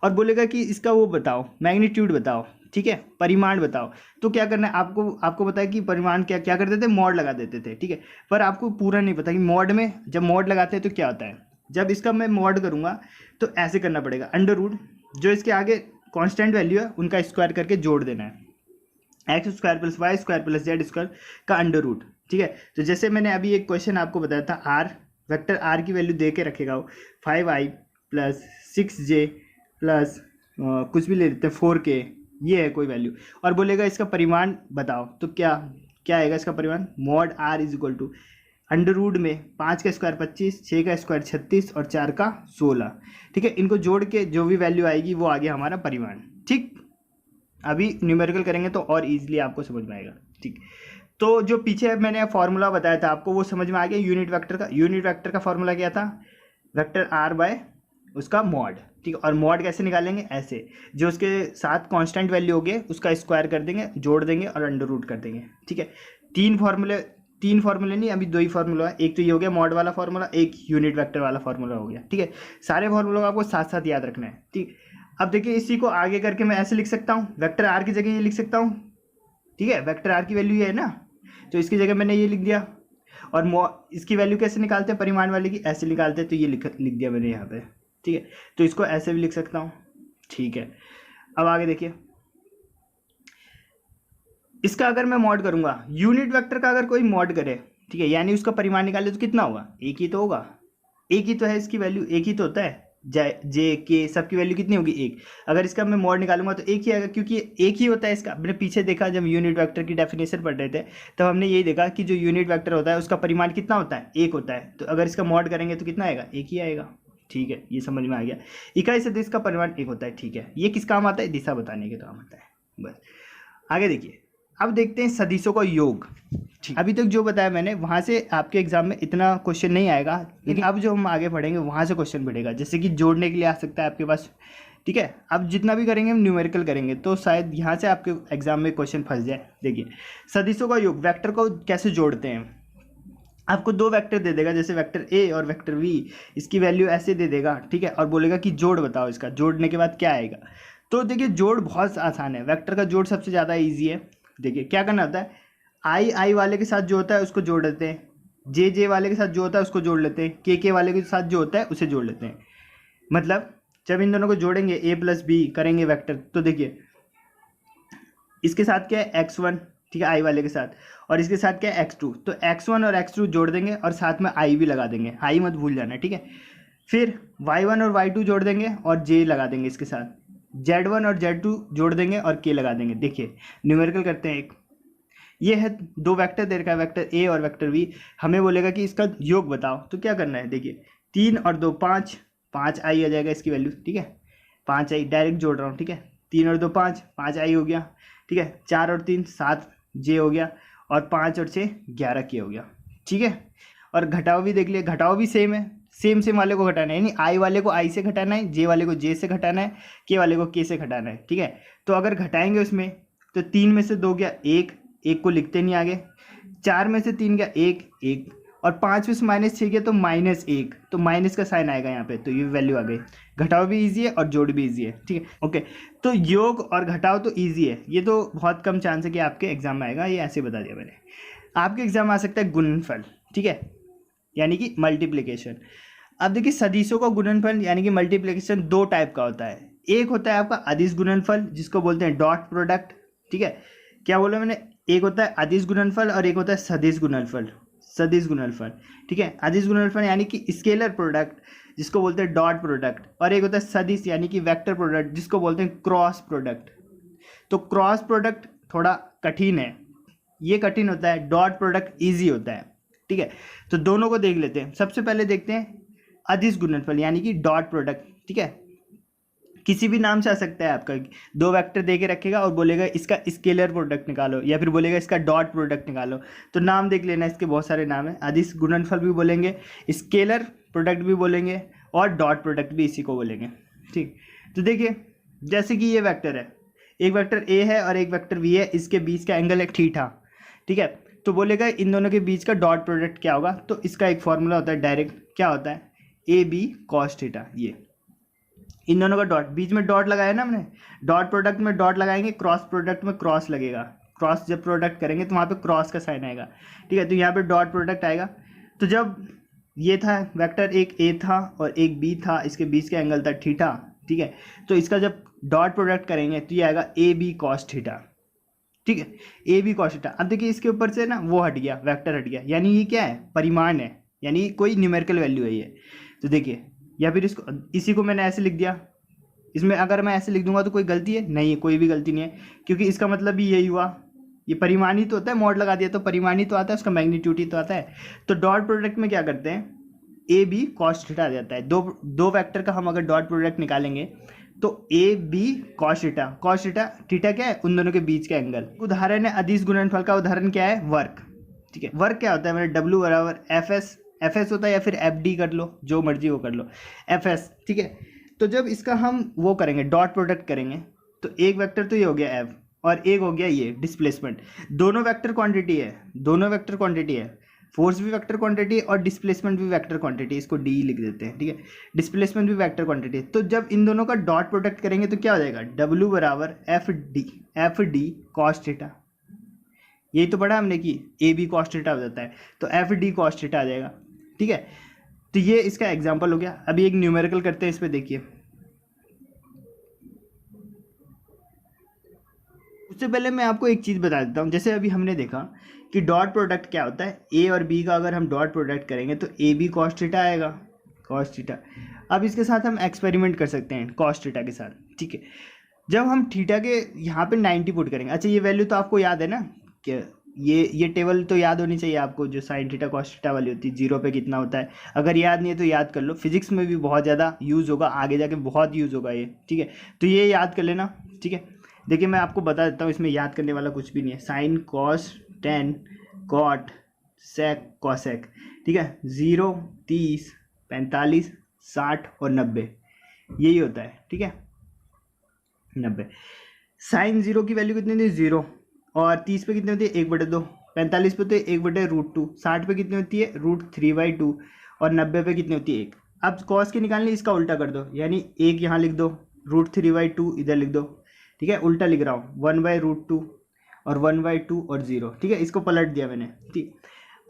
और बोलेगा कि इसका वो बताओ, मैग्नीट्यूड बताओ, ठीक है, परिमाण बताओ। तो क्या करना है आपको बताया कि परिमाण क्या क्या करते थे, मॉड लगा देते थे, ठीक है। पर आपको पूरा नहीं पता कि मॉड में जब मॉड लगाते हैं तो क्या होता है। जब इसका मैं मॉड करूँगा तो ऐसे करना पड़ेगा, अंडर रूट जो इसके आगे कांस्टेंट वैल्यू है उनका स्क्वायर करके जोड़ देना है, X square plus Y square plus Z square का अंडर रूट, ठीक है। तो जैसे मैंने अभी एक क्वेश्चन आपको बताया था, आर वेक्टर आर की वैल्यू दे के रखेगा वो 5i प्लस 6j प्लस कुछ भी ले लेते हैं 4k, ये है कोई वैल्यू, और बोलेगा इसका परिमाण बताओ। तो क्या आएगा इसका परिमाण, mod R is equal to under root में 5 का स्क्वायर 25, 6 का स्क्वायर 36 और 4 का 16, ठीक है। इनको जोड़ के जो भी वैल्यू आएगी वो आ गया हमारा परिमाण, ठीक। अभी न्यूमेरिकल करेंगे तो और इजीली आपको समझ में आएगा, ठीक। तो जो पीछे मैंने फार्मूला बताया था आपको वो समझ में आ गया। यूनिट वेक्टर का फार्मूला क्या था, वेक्टर आर बाय उसका मॉड, ठीक है। और मॉड कैसे निकालेंगे, ऐसे जो उसके साथ कांस्टेंट वैल्यू होगी उसका स्क्वायर कर देंगे, जोड़ देंगे और अंडर रूट कर देंगे, ठीक है। तीन फार्मूले नहीं, अभी 2 ही फार्मूला है, एक तो ये हो गया मॉड वाला फार्मूला, एक यूनिट वेक्टर वाला फार्मूला हो गया, ठीक है। सारे फार्मूलों को आपको साथ साथ याद रखना है, ठीक। अब देखिए इसी को आगे करके मैं ऐसे लिख सकता हूँ, वेक्टर आर की जगह ये लिख सकता हूँ, ठीक है। वेक्टर आर की वैल्यू ये है ना, तो इसकी जगह मैंने ये लिख दिया। और इसकी वैल्यू कैसे निकालते हैं, परिमाण वाले की ऐसे निकालते हैं, तो ये लिख दिया मैंने यहाँ पे, ठीक है। तो इसको ऐसे भी लिख सकता हूँ, ठीक है। अब आगे देखिए, इसका अगर मैं मॉड करूँगा, यूनिट वेक्टर का अगर कोई मॉड करे, ठीक है, यानी उसका परिमाण निकाले तो कितना होगा, एक ही तो होगा, एक ही तो है, इसकी वैल्यू एक ही तो होता है, जे के सबकी वैल्यू कितनी होगी, एक। अगर इसका मैं मॉड निकालूंगा तो एक ही आएगा, क्योंकि एक ही होता है इसका। मैंने पीछे देखा जब यूनिट वेक्टर की डेफिनेशन पढ़ रहे थे तब हमने यही देखा कि जो यूनिट वेक्टर होता है उसका परिमाण कितना होता है, एक होता है। तो अगर इसका मॉड करेंगे तो कितना आएगा, एक ही आएगा, ठीक है। ये समझ में आ गया, इकाई सदिश का परिमाण एक होता है, ठीक है। ये किस काम आता है, दिशा बताने के काम आता है, बस। आगे देखिए, अब देखते हैं सदिशों का योग, ठीक। अभी तक जो बताया मैंने वहाँ से आपके एग्जाम में इतना क्वेश्चन नहीं आएगा, लेकिन अब जो हम आगे पढ़ेंगे वहाँ से क्वेश्चन बढ़ेगा। जैसे कि जोड़ने के लिए आ सकता है आपके पास ठीक है। अब जितना भी करेंगे हम न्यूमेरिकल करेंगे, तो शायद यहाँ से आपके एग्जाम में क्वेश्चन फंस जाए। देखिए सदिशों का योग, वेक्टर को कैसे जोड़ते हैं। आपको दो वेक्टर दे देगा, जैसे वेक्टर ए और वेक्टर वी, इसकी वैल्यू ऐसे दे देगा, ठीक है, और बोलेगा कि जोड़ बताओ इसका, जोड़ने के बाद क्या आएगा। तो देखिए जोड़ बहुत आसान है, वेक्टर का जोड़ सबसे ज़्यादा ईजी है। देखिए क्या करना होता है, आई आई वाले के साथ जो होता है उसको जोड़ लेते हैं, जे जे वाले के साथ जो होता है उसको जोड़ लेते हैं, के वाले के साथ जो होता है उसे जोड़ लेते हैं। मतलब जब इन दोनों को जोड़ेंगे a प्लस बी करेंगे वेक्टर, तो देखिए इसके साथ क्या है x1, ठीक है, आई वाले के साथ, और इसके साथ क्या है x2, तो x1 और x2 जोड़ देंगे और साथ में i भी लगा देंगे, i मत भूल जाना, ठीक है। फिर y1 और y2 जोड़ देंगे और j लगा देंगे इसके साथ, z1 और z2 जोड़ देंगे और k लगा देंगे। देखिए न्यूमेरिकल करते हैं एक, ये है दो वेक्टर दे रखा है, वेक्टर a और वेक्टर v, हमें बोलेगा कि इसका योग बताओ। तो क्या करना है, देखिए 3 और 2 5, 5 आई आ जाएगा इसकी वैल्यू, ठीक है, 5 आई डायरेक्ट जोड़ रहा हूँ, ठीक है, 3 और 2 5, 5 आई हो गया, ठीक है, 4 और 3 7 जे हो गया, और 5 और 6 11 के हो गया, ठीक है। और घटाओ भी देख लिए, घटाओ भी सेम है, सेम सेम वाले को घटाना है, यानी आई वाले को आई से घटाना है, जे वाले को जे से घटाना है, के वाले को के से घटाना है, ठीक है। तो अगर घटाएंगे उसमें, तो 3 में से 2 गया 1, 1 को लिखते नहीं आगे, 4 में से 3 गया 1 1, और 5 में से -6 गया तो -1, तो माइनस का साइन आएगा यहाँ पे, तो ये वैल्यू आ गई। घटाओ भी इजी है और जोड़ भी इजी है, ठीक है, ओके। तो योग और घटाओ तो इजी है, ये तो बहुत कम चांस है कि आपके एग्जाम में आएगा, ये ऐसे बता दिया मैंने। आपके एग्जाम में आ सकता है गुणनफल, ठीक है, यानी कि मल्टीप्लिकेशन। अब देखिए सदिशों का गुणनफल यानी कि मल्टीप्लिकेशन दो टाइप का होता है। एक होता है आपका अदिश गुणनफल, जिसको बोलते हैं डॉट प्रोडक्ट, ठीक है, क्या बोला मैंने, एक होता है अदिश गुणनफल और एक होता है सदिश गुणनफल, सदिश गुणनफल, ठीक है। अदिश गुणनफल यानी कि स्केलर प्रोडक्ट, जिसको बोलते हैं डॉट प्रोडक्ट, और एक होता है सदिश यानी कि वेक्टर प्रोडक्ट, जिसको बोलते हैं क्रॉस प्रोडक्ट। तो क्रॉस प्रोडक्ट थोड़ा कठिन है, ये कठिन होता है, डॉट प्रोडक्ट ईजी होता है, ठीक है। तो दोनों को देख लेते हैं। सबसे पहले देखते हैं अदिश गुणनफल यानी कि डॉट प्रोडक्ट, ठीक है, किसी भी नाम से आ सकता है आपका, दो वेक्टर दे के रखेगा और बोलेगा इसका स्केलर प्रोडक्ट निकालो, या फिर बोलेगा इसका डॉट प्रोडक्ट निकालो। तो नाम देख लेना, इसके बहुत सारे नाम है, अदिश गुणनफल भी बोलेंगे, स्केलर प्रोडक्ट भी बोलेंगे, और डॉट प्रोडक्ट भी इसी को बोलेंगे, ठीक। तो देखिए जैसे कि ये वेक्टर है, एक वेक्टर ए है और एक वेक्टर बी है, इसके बीच का एंगल है थीटा, ठीक है। तो बोलेगा इन दोनों के बीच का डॉट प्रोडक्ट क्या होगा, तो इसका एक फॉर्मूला होता है डायरेक्ट, क्या होता है, ए बी कॉस थीटा। ये इन दोनों का डॉट, बीच में डॉट लगाया ना हमने, डॉट प्रोडक्ट में डॉट लगाएंगे, क्रॉस प्रोडक्ट में क्रॉस लगेगा, क्रॉस जब प्रोडक्ट करेंगे तो वहाँ पे क्रॉस का साइन आएगा, ठीक है। तो यहाँ पे डॉट प्रोडक्ट आएगा। तो जब ये था वेक्टर, एक ए था और एक बी था, इसके बीच का एंगल था थीटा, ठीक है। तो इसका जब डॉट प्रोडक्ट करेंगे तो ये आएगा ए बी कॉस थीटा, ठीक है, ए बी कॉस थीटा। अब देखिए इसके ऊपर से ना वो हट गया, वेक्टर हट गया, यानी ये क्या है, परिमाण है, यानी कोई न्यूमेरिकल वैल्यू है ये। तो देखिए, या फिर इसको, इसी को मैंने ऐसे लिख दिया, इसमें अगर मैं ऐसे लिख दूंगा तो कोई गलती है नहीं है, कोई भी गलती नहीं है, क्योंकि इसका मतलब भी यही हुआ, ये परिमाणी तो होता है, मॉड लगा दिया तो परिमाणी तो आता है, उसका मैग्नीट्यूड ही तो आता है। तो डॉट प्रोडक्ट में क्या करते हैं, ए बी कॉस थीटा आ जाता है। दो वेक्टर का हम अगर डॉट प्रोडक्ट निकालेंगे तो A B cos theta, cos theta, theta क्या है, उन दोनों के बीच का एंगल। उदाहरण है अदिश गुणनफल का, उदाहरण क्या है, वर्क, ठीक है। वर्क क्या होता है, मैंने डब्ल्यू बराबर एफ एस होता है, या फिर एफ डी कर लो, जो मर्जी वो कर लो, एफ एस, ठीक है। तो जब इसका हम वो करेंगे, डॉट प्रोडक्ट करेंगे, तो एक वेक्टर तो ये हो गया एफ, और एक हो गया ये डिस्प्लेसमेंट। दोनों वेक्टर क्वांटिटी है, दोनों वेक्टर क्वांटिटी है, फोर्स भी वेक्टर क्वांटिटी और डिस्प्लेसमेंट भी वेक्टर क्वांटिटी, इसको डी लिख देते हैं, ठीक है, डिस्प्लेसमेंट भी वेक्टर क्वांटिटी। तो जब इन दोनों का डॉट प्रोडक्ट करेंगे तो क्या हो जाएगा, डब्ल्यू बराबर एफ डी कॉस थीटा, यही तो पढ़ा हमने कि ए बी कॉस थीटा हो जाता है, तो एफ डी कॉस थीटा आ जाएगा, ठीक है। तो ये इसका एग्जाम्पल हो गया। अभी एक न्यूमेरिकल करते हैं, इस पे देखिए। उससे पहले मैं आपको एक चीज़ बता देता हूँ, जैसे अभी हमने देखा कि डॉट प्रोडक्ट क्या होता है, ए और बी का अगर हम डॉट प्रोडक्ट करेंगे तो ए बी कॉस थीटा आएगा, कॉस थीटा। अब इसके साथ हम एक्सपेरिमेंट कर सकते हैं कॉस थीटा के साथ, ठीक है। जब हम थीटा के यहाँ पे 90 पुट करेंगे, अच्छा ये वैल्यू तो आपको याद है ना, कि ये टेबल तो याद होनी चाहिए आपको, जो साइन थीटा कॉस थीटा वाली होती है, जीरो पे कितना होता है। अगर याद नहीं है तो याद कर लो, फिजिक्स में भी बहुत ज़्यादा यूज़ होगा, आगे जाके बहुत यूज़ होगा ये, ठीक है। तो ये याद कर लेना, ठीक है। देखिए मैं आपको बता देता हूँ, इसमें याद करने वाला कुछ भी नहीं है। Sine cos tan cot sec cosec, ठीक है, 0 30 45 60 और 90, यही होता है, ठीक है। 90। साइन 0 की वैल्यू कितनी होती है 0, और 30 पे कितनी होती है 1/2, 45 पे तो 1/√2, 60 पे कितनी होती है √3/2, और 90 पे कितनी होती है 1। अब कॉस की निकालनी, इसका उल्टा कर दो, यानी 1 यहाँ लिख दो, √3/2 इधर लिख दो, ठीक है, उल्टा लिख रहा हूँ, 1/√2 और 1/2 और 0, ठीक है, इसको पलट दिया मैंने, ठीक।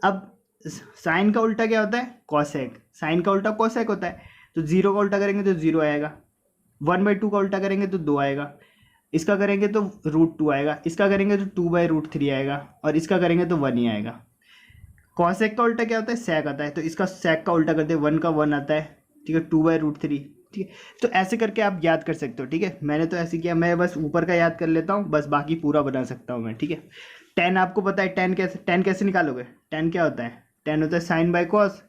अब साइन का उल्टा क्या होता है कॉसेक, साइन का उल्टा कॉसेक होता है, तो 0 का उल्टा करेंगे तो 0 आएगा, 1/2 का उल्टा करेंगे तो 2 आएगा, इसका करेंगे तो √2 आएगा, इसका करेंगे तो 2/√3 आएगा, और इसका करेंगे तो 1 ही आएगा। कॉसेक का उल्टा क्या होता है सेक आता है, तो इसका सेक का उल्टा करते हैं 1 का 1 आता है, ठीक है, 2/√3, ठीक है। तो ऐसे करके आप याद कर सकते हो, ठीक है, मैंने तो ऐसे किया, मैं बस ऊपर का याद कर लेता हूँ, बस बाकी पूरा बना सकता हूँ मैं, ठीक है। 10 आपको पता है, 10 कैसे निकालोगे, 10 क्या होता है, 10 होता है साइन बाय कॉस,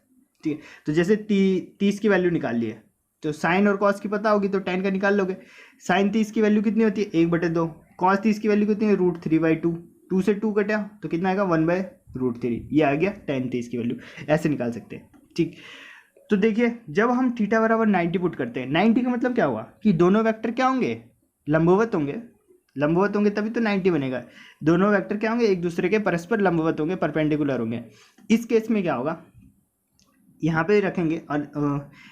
ठीक है। तो जैसे 30 की वैल्यू निकाल ली है, तो साइन और कॉस की पता होगी तो 10 का निकाल लोगे। साइन 30 की वैल्यू कितनी होती है 1/2, कॉस 30 की वैल्यू कितनी है √3/2, 2 से 2 कटा तो कितना आएगा 1/√3, ये आ गया tan 30 की वैल्यू, ऐसे निकाल सकते हैं, ठीक। तो देखिए जब हम थीटा बराबर 90 पुट करते हैं, 90 का मतलब क्या हुआ कि दोनों वेक्टर क्या होंगे लंबवत होंगे, लंबवत होंगे तभी तो 90 बनेगा। दोनों वेक्टर क्या होंगे एक दूसरे के परस्पर लंबवत होंगे, परपेंडिकुलर होंगे। इस केस में क्या होगा, यहाँ पे रखेंगे और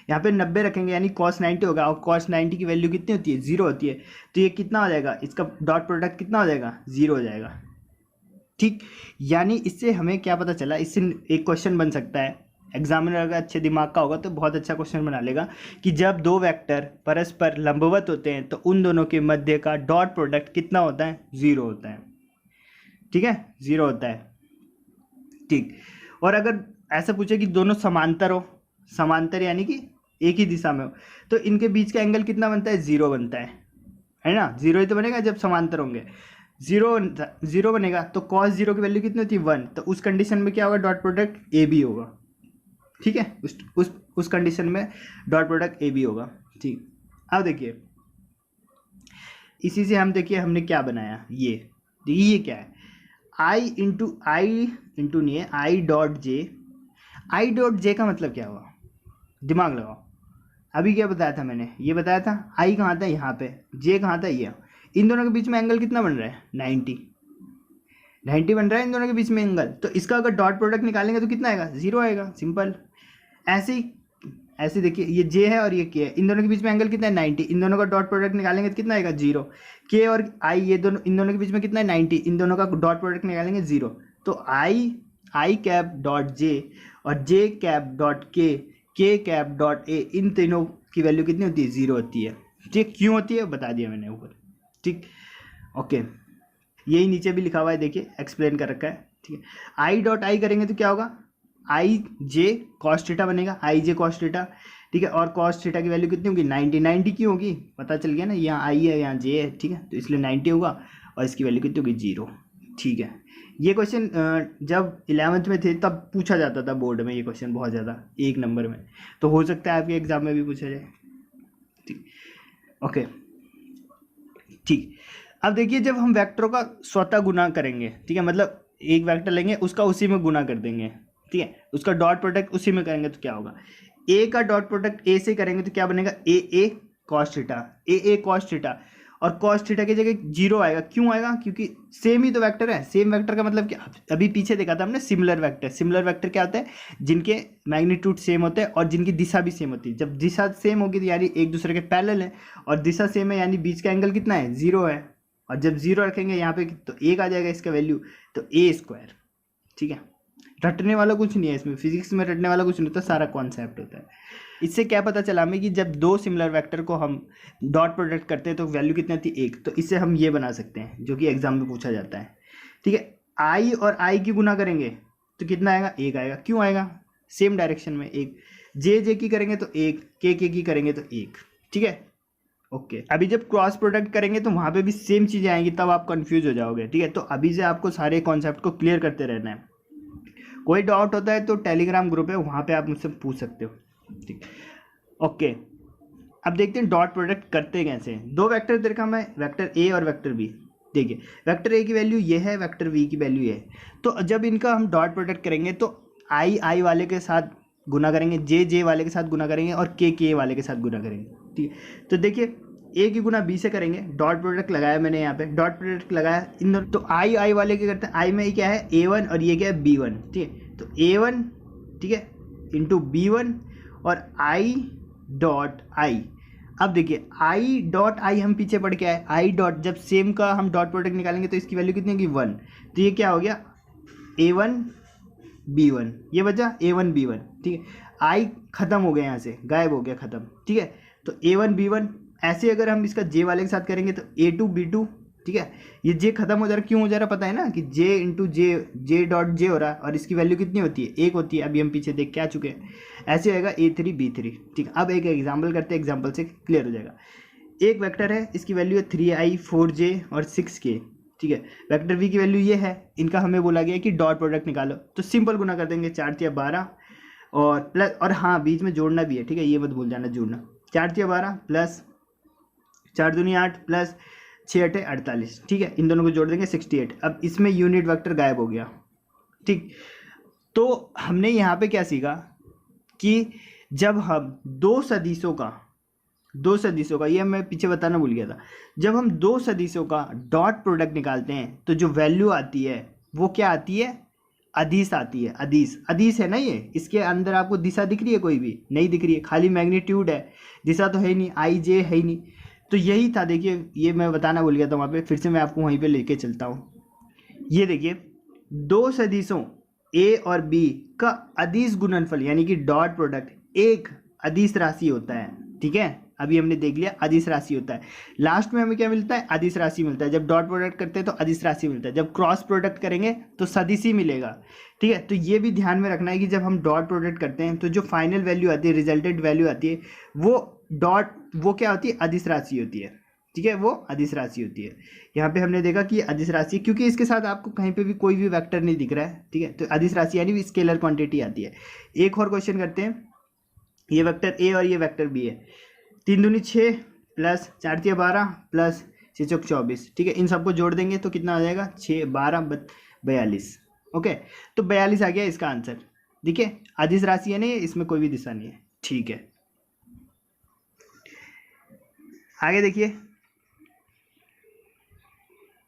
यहाँ पे 90 रखेंगे, यानी cos 90 होगा, और cos 90 की वैल्यू कितनी होती है 0 होती है, तो ये कितना हो जाएगा, इसका डॉट प्रोडक्ट कितना हो जाएगा 0 हो जाएगा, ठीक। यानी इससे हमें क्या पता चला, इससे एक क्वेश्चन बन सकता है, एग्जामिनर अगर अच्छे दिमाग का होगा तो बहुत अच्छा क्वेश्चन बना लेगा कि जब दो वेक्टर परस्पर लंबवत होते हैं तो उन दोनों के मध्य का डॉट प्रोडक्ट कितना होता है 0 होता है, ठीक है, 0 होता है, ठीक। और अगर ऐसा पूछे कि दोनों समांतर हो, समांतर यानी कि एक ही दिशा में हो, तो इनके बीच का एंगल कितना बनता है 0 बनता है ना, 0 ही तो बनेगा जब समांतर होंगे, 0 बनेगा, तो cos 0 की वैल्यू कितनी होती है 1, तो उस कंडीशन में क्या होगा डॉट प्रोडक्ट ए बी होगा, ठीक है, उस कंडीशन में डॉट प्रोडक्ट ए बी होगा, ठीक। अब देखिए इसी से हम देखिए हमने क्या बनाया, ये क्या है आई इंटू नहीं है आई डॉट जे का मतलब क्या हुआ, दिमाग लगाओ। अभी क्या बताया था मैंने, ये बताया था आई कहाँ था यहाँ पे, जे कहाँ था ये, इन दोनों के बीच में एंगल कितना बन रहा है 90 बन रहा है इन दोनों के बीच में एंगल, तो इसका अगर डॉट प्रोडक्ट निकालेंगे तो कितना आएगा 0 आएगा, सिंपल। ऐसे देखिए ये जे है और ये के है, इन दोनों के बीच में एंगल कितना है 90, इन दोनों का डॉट प्रोडक्ट निकालेंगे तो कितना आएगा 0। के और आई ये दोनों इन दोनों के बीच में कितना है 90, इन दोनों का डॉट प्रोडक्ट निकालेंगे 0, तो आई कैप डॉट जे और जे कैप डॉट के कैप डॉट ए, इन तीनों की वैल्यू कितनी होती है 0 होती है, ठीक। क्यों होती है बता दिया मैंने ऊपर, ठीक, ओके। यही नीचे भी लिखा हुआ है देखिए, एक्सप्लेन कर रखा है, ठीक है। आई डॉट आई करेंगे तो क्या होगा आई जे कॉस थीटा बनेगा, आई जे कॉस थीटा, ठीक है, और कॉस थीटा की वैल्यू कितनी होगी 90 क्यों होगी पता चल गया ना, यहाँ आई है यहाँ जे है, ठीक है, तो इसलिए 90 होगा, और इसकी वैल्यू कितनी होगी 0, ठीक है। ये क्वेश्चन जब 11th में थे तब पूछा जाता था बोर्ड में, ये क्वेश्चन बहुत ज़्यादा 1 नंबर में, तो हो सकता है आपके एग्जाम में भी पूछा जाए, ठीक, ओके, ठीक। अब देखिए जब हम वेक्टरों का स्वतः गुना करेंगे, ठीक है, मतलब एक वेक्टर लेंगे उसका उसी में गुना कर देंगे, ठीक है, उसका डॉट प्रोडक्ट उसी में करेंगे तो क्या होगा, ए का डॉट प्रोडक्ट ए से करेंगे तो क्या बनेगा ए कॉस थीटा, ए कॉस थीटा, और कॉस थीटा की जगह 0 आएगा, क्यों आएगा क्योंकि सेम ही तो वेक्टर है, सेम वेक्टर का मतलब क्या, अभी पीछे देखा था हमने सिमिलर वेक्टर क्या होता है जिनके मैग्नीट्यूड सेम होते हैं और जिनकी दिशा भी सेम होती है, जब दिशा सेम होगी तो यानी एक दूसरे के पैरेलल है, और दिशा सेम है यानी बीच का एंगल कितना है 0 है, और जब 0 रखेंगे यहाँ पे तो 1 आ जाएगा इसका वैल्यू, तो a², ठीक है। रटने वाला कुछ नहीं है इसमें, फिजिक्स में रटने वाला कुछ नहीं होता, सारा कॉन्सेप्ट होता है। इससे क्या पता चला हमें कि जब दो सिमिलर वेक्टर को हम डॉट प्रोडक्ट करते हैं तो वैल्यू कितनी आती है 1, तो इससे हम ये बना सकते हैं जो कि एग्जाम में पूछा जाता है, ठीक है। आई और आई की गुना करेंगे तो कितना आएगा 1 आएगा, क्यों आएगा सेम डायरेक्शन में 1, जे की करेंगे तो 1, के की करेंगे तो 1, ठीक है, ओके। अभी जब क्रॉस प्रोडक्ट करेंगे तो वहाँ पे भी सेम चीज़ें आएंगी, तब आप कंफ्यूज हो जाओगे, ठीक है। तो अभी से आपको सारे कॉन्सेप्ट को क्लियर करते रहना है, कोई डाउट होता है तो टेलीग्राम ग्रुप है वहाँ पे आप मुझसे पूछ सकते हो, ठीक, ओके। अब देखते हैं डॉट प्रोडक्ट करते कैसे। दो वेक्टर देखा मैं, वेक्टर ए और वेक्टर बी, देखिए वेक्टर ए की वैल्यू ये है, वेक्टर बी की वैल्यू ये है, तो जब इनका हम डॉट प्रोडक्ट करेंगे तो आई वाले के साथ गुना करेंगे, जे वाले के साथ गुना करेंगे, और के वाले के साथ गुना करेंगे, ठीक है। तो देखिए ए की गुना बी से करेंगे, डॉट प्रोडक्ट लगाया मैंने यहाँ पे, डॉट प्रोडक्ट लगाया इन दोनों, तो आई वाले क्या करते हैं, आई में क्या है A1 और ये क्या है B1, ठीक है, तो A1 ठीक है इंटू B1 और आई डॉट आई। अब देखिए आई डॉट आई हम पीछे पढ़ के आए, आई डॉट जब सेम का हम डॉट प्रोडक्ट निकालेंगे तो इसकी वैल्यू कितनी होगी 1, तो ये क्या हो गया A1 B1, ये बचा A1 B1, ठीक है, आई खत्म हो गया यहाँ से, गायब हो गया, खत्म, ठीक है, तो A1 B1। ऐसे अगर हम इसका जे वाले के साथ करेंगे तो A2 B2, ठीक है, ये जे खत्म हो जा रहा, क्यों हो जा रहा पता है ना, कि J into J dot J हो रहा है, और इसकी वैल्यू कितनी होती है 1 होती है, अभी हम पीछे देख के आ चुके हैं। ऐसे होएगा A3 B3, ठीक है। अब एक एग्जाम्पल करते हैं, एग्जाम्पल से क्लियर हो जाएगा। एक वेक्टर है, इसकी वैल्यू है 3i 4j और 6k, ठीक है, वेक्टर v की वैल्यू ये है, इनका हमें बोला गया है कि डॉट प्रोडक्ट निकालो, तो सिंपल गुना कर देंगे, 4 या 12 और प्लस, और हाँ बीच में जोड़ना भी है, ठीक है, ये मत भूल जाना जोड़ना, 4 या 12 प्लस 4 दूनी 8 प्लस 6 8 48, ठीक है, इन दोनों को जोड़ देंगे 68। अब इसमें यूनिट वेक्टर गायब हो गया, ठीक। तो हमने यहाँ पे क्या सीखा कि जब हम दो सदिशों का ये मैं पीछे बताना भूल गया था, जब हम दो सदिशों का डॉट प्रोडक्ट निकालते हैं तो जो वैल्यू आती है वो क्या आती है, अदिश आती है, अदिश है ना, ये इसके अंदर आपको दिशा दिख रही है, कोई भी नहीं दिख रही है, खाली मैग्नीट्यूड है, दिशा तो है ही नहीं, आई जे है ही नहीं। तो यही था, देखिए ये मैं बताना भूल गया था वहाँ पे, फिर से मैं आपको वहीं पे लेके चलता हूँ। ये देखिए दो सदिशों ए और बी का अदिश गुणनफल यानी कि डॉट प्रोडक्ट एक अदिश राशि होता है, ठीक है, अभी हमने देख लिया अदिश राशि होता है। लास्ट में हमें क्या मिलता है, अदिश राशि मिलता है। जब डॉट प्रोडक्ट करते हैं तो अदिश राशि मिलता है, जब क्रॉस प्रोडक्ट करेंगे तो सदिश ही मिलेगा, ठीक है। तो ये भी ध्यान में रखना है कि जब हम डॉट प्रोडक्ट करते हैं तो जो फाइनल वैल्यू आती है, रिजल्टेड वैल्यू आती है, वो क्या होती है, अदिश राशि होती है, ठीक है, वो अदिश राशि होती है। यहाँ पे हमने देखा कि अदिश राशि, क्योंकि इसके साथ आपको कहीं पे भी कोई भी वेक्टर नहीं दिख रहा है, ठीक है, तो अदिश राशि यानी स्केलर क्वांटिटी आती है। एक और क्वेश्चन करते हैं, ये वेक्टर ए और ये वेक्टर बी है, 3 दूनी 6 प्लस 4 तिया 12 प्लस 6 चौक 24, ठीक है, इन सबको जोड़ देंगे तो कितना आ जाएगा 6 12 42, ओके, तो 42 आ गया इसका आंसर। देखिए अदिश राशि है नहीं, इसमें कोई भी दिशा नहीं है, ठीक है। आगे देखिए,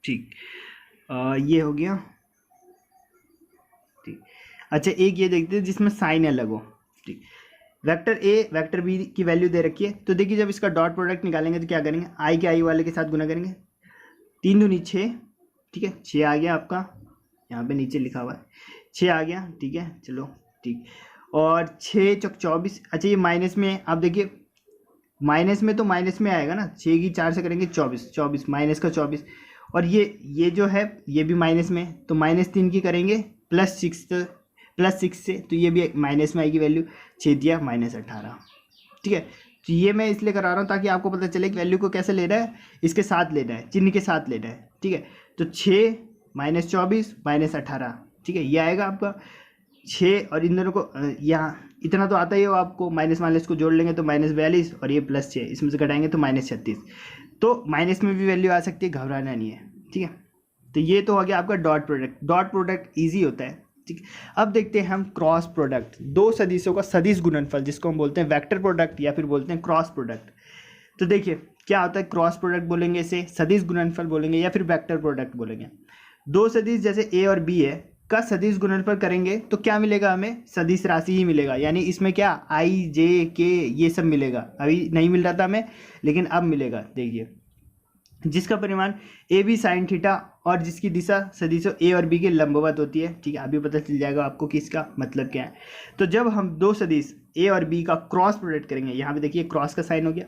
ठीक, ये हो गया, ठीक। अच्छा एक ये देखते हैं जिसमें साइन अलग हो, ठीक, वेक्टर ए वेक्टर बी की वैल्यू दे रखी है, तो देखिए जब इसका डॉट प्रोडक्ट निकालेंगे तो क्या करेंगे, आई के आई वाले के साथ गुना करेंगे, 3 दूनी 6, ठीक है, 6 आ गया आपका, यहाँ पे नीचे लिखा हुआ है 6 आ गया, ठीक है, चलो ठीक, और 6 चौक 24। अच्छा ये माइनस में, आप देखिए माइनस में तो माइनस में आएगा ना, 6 की 4 से करेंगे 24 माइनस का 24, और ये जो है ये भी माइनस में, तो -3 की करेंगे +6 से, तो ये भी माइनस में आएगी वैल्यू, 6 दिया -18, ठीक है। तो ये मैं इसलिए करा रहा हूँ ताकि आपको पता चले कि वैल्यू को कैसे लेना है, इसके साथ लेना है, चिन्ह के साथ लेना है, ठीक है। तो 6 -24 -18, ठीक है, ये आएगा आपका 6, और इन दोनों को यहाँ इतना तो आता ही हो आपको, माइनस को जोड़ लेंगे तो -42 और ये +6, इसमें से घटाएंगे तो -36, तो माइनस में भी वैल्यू आ सकती है, घबराना नहीं है, ठीक है। तो ये तो हो गया आपका डॉट प्रोडक्ट ईजी होता है, ठीक। अब देखते हैं हम क्रॉस प्रोडक्ट, दो सदिशों का सदिश गुणनफल, जिसको हम बोलते हैं वेक्टर प्रोडक्ट या फिर बोलते हैं क्रॉस प्रोडक्ट। तो देखिए क्या होता है, क्रॉस प्रोडक्ट बोलेंगे इसे, सदिश गुणनफल बोलेंगे या फिर वेक्टर प्रोडक्ट बोलेंगे। दो सदिश जैसे ए और बी है का सदिश गुणनफल करेंगे तो क्या मिलेगा, हमें सदिश राशि ही मिलेगा, यानी इसमें क्या आई जे के ये सब मिलेगा, अभी नहीं मिल रहा था हमें लेकिन अब मिलेगा। देखिए जिसका परिमाण ए बी साइन थीटा और जिसकी दिशा सदिशों ए और बी के लंबवत होती है, ठीक है, अभी पता चल जाएगा आपको कि इसका मतलब क्या है। तो जब हम दो सदिश ए और बी का क्रॉस प्रोडक्ट करेंगे, यहाँ पे देखिए क्रॉस का साइन हो गया,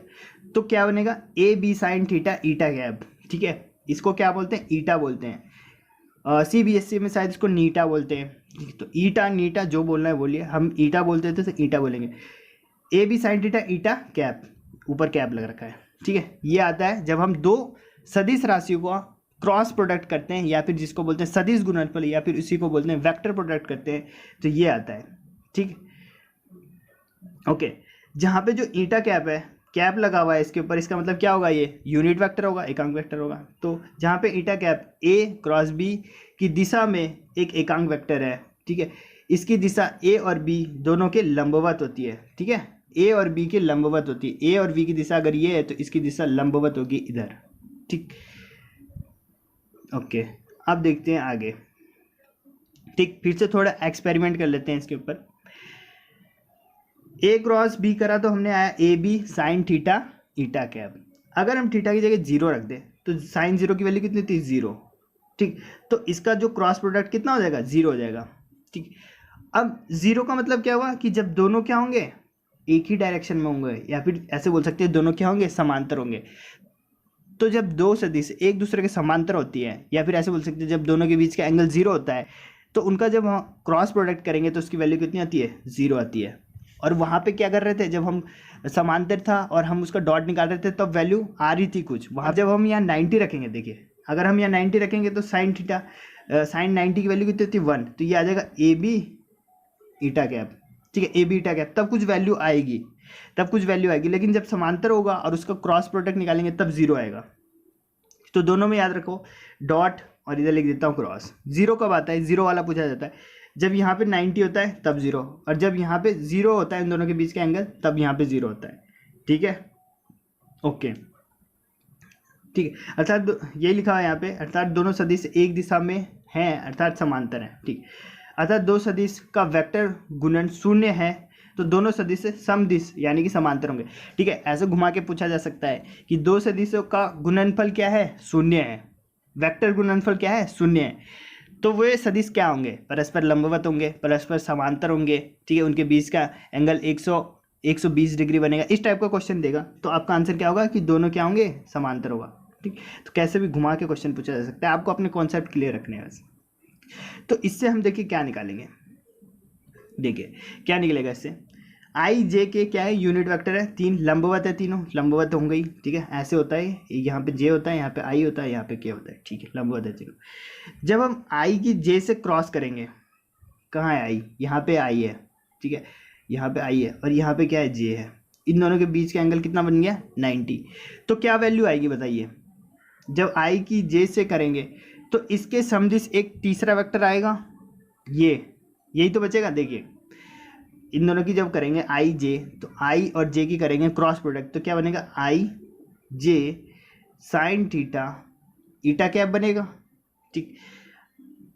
तो क्या बनेगा A B sine theta eta cap, ठीक है, इसको क्या बोलते हैं, ईटा बोलते हैं, CBSE में शायद इसको नीटा बोलते हैं, तो ईटा नीटा जो बोलना है बोलिए, हम ईटा बोलते थे तो ईटा बोलेंगे। A B sine theta eta cap, ऊपर कैप लग रखा है, ठीक है, ये आता है जब हम दो सदिश राशियों को क्रॉस प्रोडक्ट करते हैं या फिर जिसको बोलते हैं सदिश गुणनफल या फिर इसी को बोलते हैं वेक्टर प्रोडक्ट करते हैं, तो ये आता है, ठीक, ओके। जहाँ पे जो ईटा कैप है, कैप लगा हुआ है इसके ऊपर, इसका मतलब क्या होगा, ये यूनिट वेक्टर होगा, एकांक वेक्टर होगा। तो जहाँ पे ईटा कैप ए क्रॉस बी की दिशा में एक एकांक वेक्टर है, ठीक है, इसकी दिशा ए और बी दोनों के लंबवत होती है, ठीक है, ए और बी के लंबवत होती है। ए और बी की दिशा अगर ये है तो इसकी दिशा लंबवत होगी इधर, ठीक। ओके, अब देखते हैं आगे, ठीक। फिर से थोड़ा एक्सपेरिमेंट कर लेते हैं इसके ऊपर। ए क्रॉस बी करा तो हमने आया A B sine theta eta cap. अगर हम थीटा की जगह 0 रख दें तो साइन 0 की वैल्यू कितनी थी, 0, ठीक। तो इसका जो क्रॉस प्रोडक्ट कितना हो जाएगा, 0 हो जाएगा, ठीक। अब 0 का मतलब क्या हुआ कि जब दोनों क्या होंगे, एक ही डायरेक्शन में होंगे, या फिर ऐसे बोल सकते हैं दोनों क्या होंगे, समांतर होंगे। तो जब दो सदिश एक दूसरे के समांतर होती है, या फिर ऐसे बोल सकते हैं जब दोनों के बीच का एंगल 0 होता है, तो उनका जब हम क्रॉस प्रोडक्ट करेंगे तो उसकी वैल्यू कितनी आती है, 0 आती है। और वहाँ पे क्या कर रहे थे, जब हम समांतर था और हम उसका डॉट निकाल रहे थे तब वैल्यू आ रही थी कुछ। वहाँ जब हम यहाँ 90 रखेंगे, देखिए अगर हम यहाँ 90 रखेंगे तो साइन थीटा साइन 90 की वैल्यू कितनी थी, 1, तो ये आ जाएगा ए बी ईटा कैप, ठीक है, ए बी ईटा कैप। तब कुछ वैल्यू आएगी, तब कुछ वैल्यू आएगी। लेकिन जब समांतर होगा और उसका क्रॉस प्रोडक्ट निकालेंगे तब 0 आएगा। तो दोनों में याद रखो डॉट, और इधर लिख देता हूँ क्रॉस। 0 कब आता है, 0 वाला पूछा जाता है जब यहाँ पे 90 होता है तब 0, और जब यहाँ पे 0 होता है इन दोनों के बीच का एंगल तब यहाँ पे 0 होता है, ठीक है। ओके, ठीक है, अर्थात ये लिखा है यहाँ पे, अर्थात दोनों सदिश एक दिशा में हैं, अर्थात समांतर है, ठीक। अर्थात दो सदिश का वेक्टर गुणन 0 है तो दोनों सदिश समदिश यानी कि समांतर होंगे, ठीक है। ऐसे घुमा के पूछा जा सकता है कि दो सदिशों का गुणनफल क्या है, 0 है, वेक्टर गुणनफल क्या है, 0 है, तो वे सदिश क्या होंगे, परस्पर लंबवत होंगे, परस्पर समांतर होंगे, ठीक है। उनके बीच का एंगल 120 डिग्री बनेगा। इस टाइप का क्वेश्चन देगा तो आपका आंसर क्या होगा कि दोनों क्या होंगे, समांतर होगा, ठीक। तो कैसे भी घुमा के क्वेश्चन पूछा जा सकता है, आपको अपने कॉन्सेप्ट क्लियर रखने हैं बस। तो इससे हम देखिए क्या निकालेंगे, देखिए क्या निकलेगा इससे। आई जे के क्या है, यूनिट वेक्टर है, 3 लंबवत है, तीनों लंबवत होंगे ही, ठीक है। ऐसे होता है, यहाँ पे जे होता है, यहाँ पे आई होता है, यहाँ पे के होता है, ठीक है, लंबवत है तीनों। जब हम आई की जे से क्रॉस करेंगे, कहाँ है आई, यहाँ पे आई है, ठीक है, यहाँ पे आई है और यहाँ पे क्या है, जे है। इन दोनों के बीच का एंगल कितना बन गया, 90। तो क्या वैल्यू आएगी बताइए, जब आई की जे से करेंगे तो इसके समदिश एक तीसरा वेक्टर आएगा, यही तो बचेगा। देखिए इन दोनों की जब करेंगे आई जे, तो आई और जे की करेंगे क्रॉस प्रोडक्ट, तो क्या बनेगा, आई जे साइन थीटा ईटा कैप बनेगा, ठीक।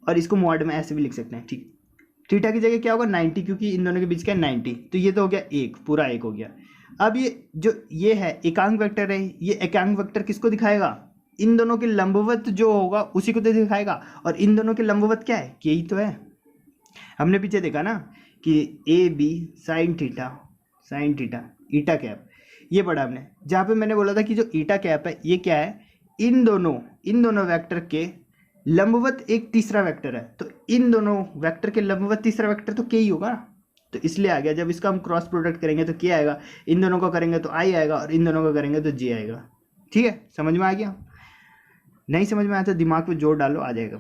और इसको मॉड में ऐसे भी लिख सकते हैं, ठीक। थीटा की जगह क्या होगा, 90, क्योंकि इन दोनों के बीच का 90, तो ये तो हो गया एक, पूरा एक हो गया। अब ये है एकांक वेक्टर है, ये एकांक वेक्टर किसको दिखाएगा, इन दोनों के लंबवत जो होगा उसी को तो दिखाएगा। और इन दोनों के लंबवत क्या है, यही तो है, हमने पीछे देखा ना कि A B sine theta eta cap, ये पढ़ा हमने। जहाँ पे मैंने बोला था कि जो ईटा कैप है ये क्या है, इन दोनों वेक्टर के लंबवत एक तीसरा वेक्टर है, तो इन दोनों वेक्टर के लंबवत तीसरा वेक्टर तो के ही होगा, तो इसलिए आ गया। जब इसका हम क्रॉस प्रोडक्ट करेंगे तो क्या आएगा, इन दोनों को करेंगे तो आई आएगा और इन दोनों को करेंगे तो जे आएगा, ठीक है। समझ में आ गया, नहीं समझ में आया तो दिमाग पे जोर डालो, आ जाएगा।